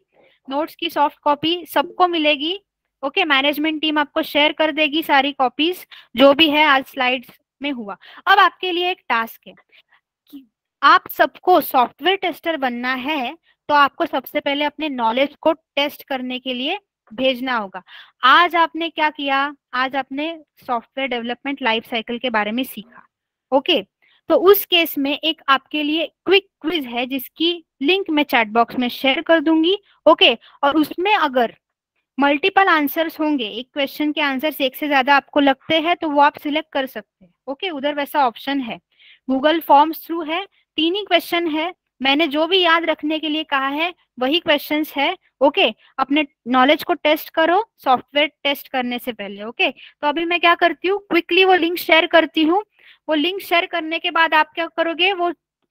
नोट्स की सॉफ्ट कॉपी सबको मिलेगी। ओके, मैनेजमेंट टीम आपको शेयर कर देगी सारी कॉपीज जो भी है आज स्लाइड्स में हुआ। अब आपके लिए एक टास्क है कि आप सबको सॉफ्टवेयर टेस्टर बनना है, तो आपको सबसे पहले अपने नॉलेज को टेस्ट करने के लिए भेजना होगा। आज आपने क्या किया, आज आपने सॉफ्टवेयर डेवलपमेंट लाइफ साइकिल के बारे में सीखा। ओके, तो उस केस में एक आपके लिए क्विक क्विज है जिसकी लिंक मैं चैट बॉक्स में शेयर कर दूंगी। ओके, और उसमें अगर मल्टीपल आंसर्स होंगे, एक क्वेश्चन के आंसर्स एक से ज्यादा आपको लगते हैं तो वो आप सिलेक्ट कर सकते हैं। ओके, उधर वैसा ऑप्शन है, गूगल फॉर्म्स थ्रू है, 3 ही क्वेश्चन है, मैंने जो भी याद रखने के लिए कहा है वही क्वेश्चंस है। ओके, अपने नॉलेज को टेस्ट करो सॉफ्टवेयर टेस्ट करने से पहले। ओके, तो अभी मैं क्या करती हूँ, क्विकली वो लिंक शेयर करती हूँ। वो लिंक शेयर करने के बाद आप क्या करोगे, वो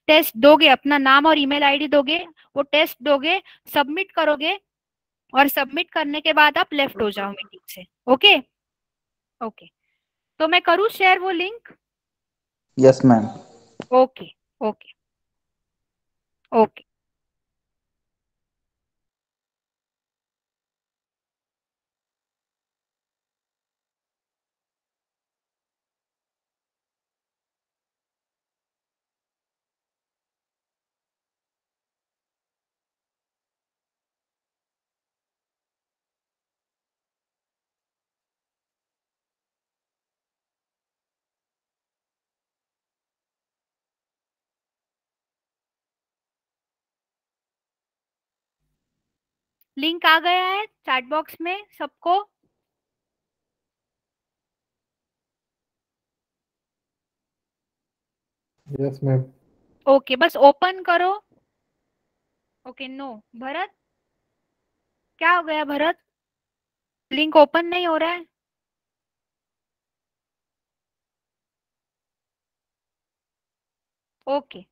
टेस्ट दोगे, अपना नाम और ईमेल आईडी दोगे, वो टेस्ट दोगे, सबमिट करोगे, और सबमिट करने के बाद आप लेफ्ट हो जाओ मीटिंग से। ओके ओके, तो मैं करूँ शेयर वो link? Yes ma'am. Okay okay okay. Link आ गया है चैट बॉक्स में सबको? Yes ma'am. ओके, बस ओपन करो। ओके, नो भरत, क्या हो गया भरत, लिंक ओपन नहीं हो रहा है? ओके,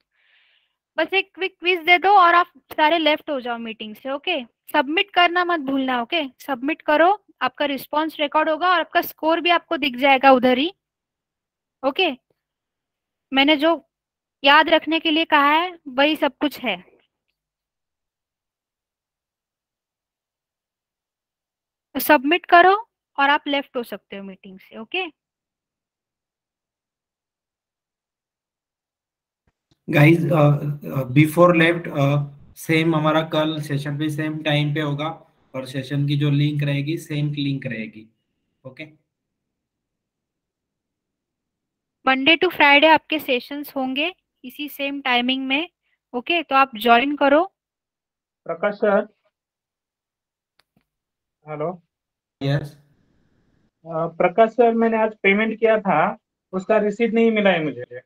बस एक क्विक क्विज दे दो और आप सारे लेफ्ट हो जाओ मीटिंग से। ओके, सबमिट करना मत भूलना। ओके, सबमिट करो, आपका रिस्पॉन्स रिकॉर्ड होगा और आपका स्कोर भी आपको दिख जाएगा उधर ही। ओके, मैंने जो याद रखने के लिए कहा है वही सब कुछ है। तो सबमिट करो और आप लेफ्ट हो सकते हो मीटिंग से। Okay guys, before left, same हमारा कल सेशन भी सेम टाइम पे होगा और सेशन की जो लिंक रहेगी सेम लिंक रहेगी। ओके, मंडे टू फ्राइडे आपके सेशंस होंगे इसी सेम टाइमिंग में। ओके, तो आप ज्वाइन करो। प्रकाश सर, हेलो। यस। प्रकाश सर, मैंने आज पेमेंट किया था, उसका रिसीट नहीं मिला है मुझे।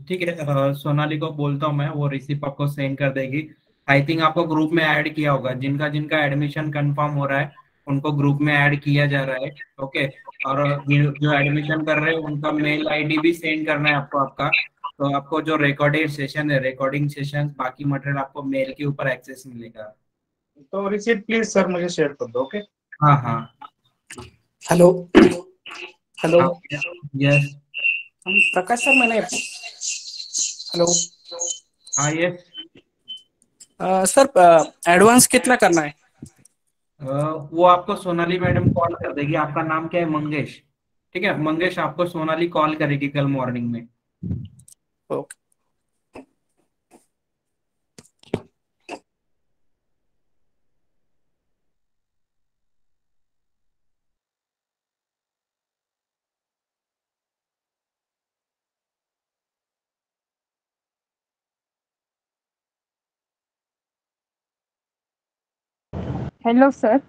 ठीक है, सोनाली को बोलता हूँ मैं, वो रिसिप्ट आपको सेंड कर देगी। आई थिंक आपको ग्रुप में ऐड किया होगा, जिनका जिनका एडमिशन कंफर्म हो रहा है उनको ग्रुप में ऐड किया जा रहा है। ओके, और जो एडमिशन कर रहे हैं उनका मेल आईडी भी सेंड करना है आपको आपका। तो आपको जो रिकॉर्डेड सेशन है, रिकॉर्डिंग सेशन, बाकी मटेरियल आपको मेल के ऊपर एक्सेस मिलेगा। तो रिसीट प्लीज सर मुझे शेयर कर दो। ओके। हाँ हाँ। Hello hello. यस। प्रकाश सर, मैंने हेलो। हाँ यस। सर, एडवांस कितना करना है? वो आपको सोनाली मैडम कॉल कर देगी। आपका नाम क्या है? मंगेश। ठीक है, मंगेश आपको सोनाली कॉल करेगी कल मॉर्निंग में। ओके। Hello sir.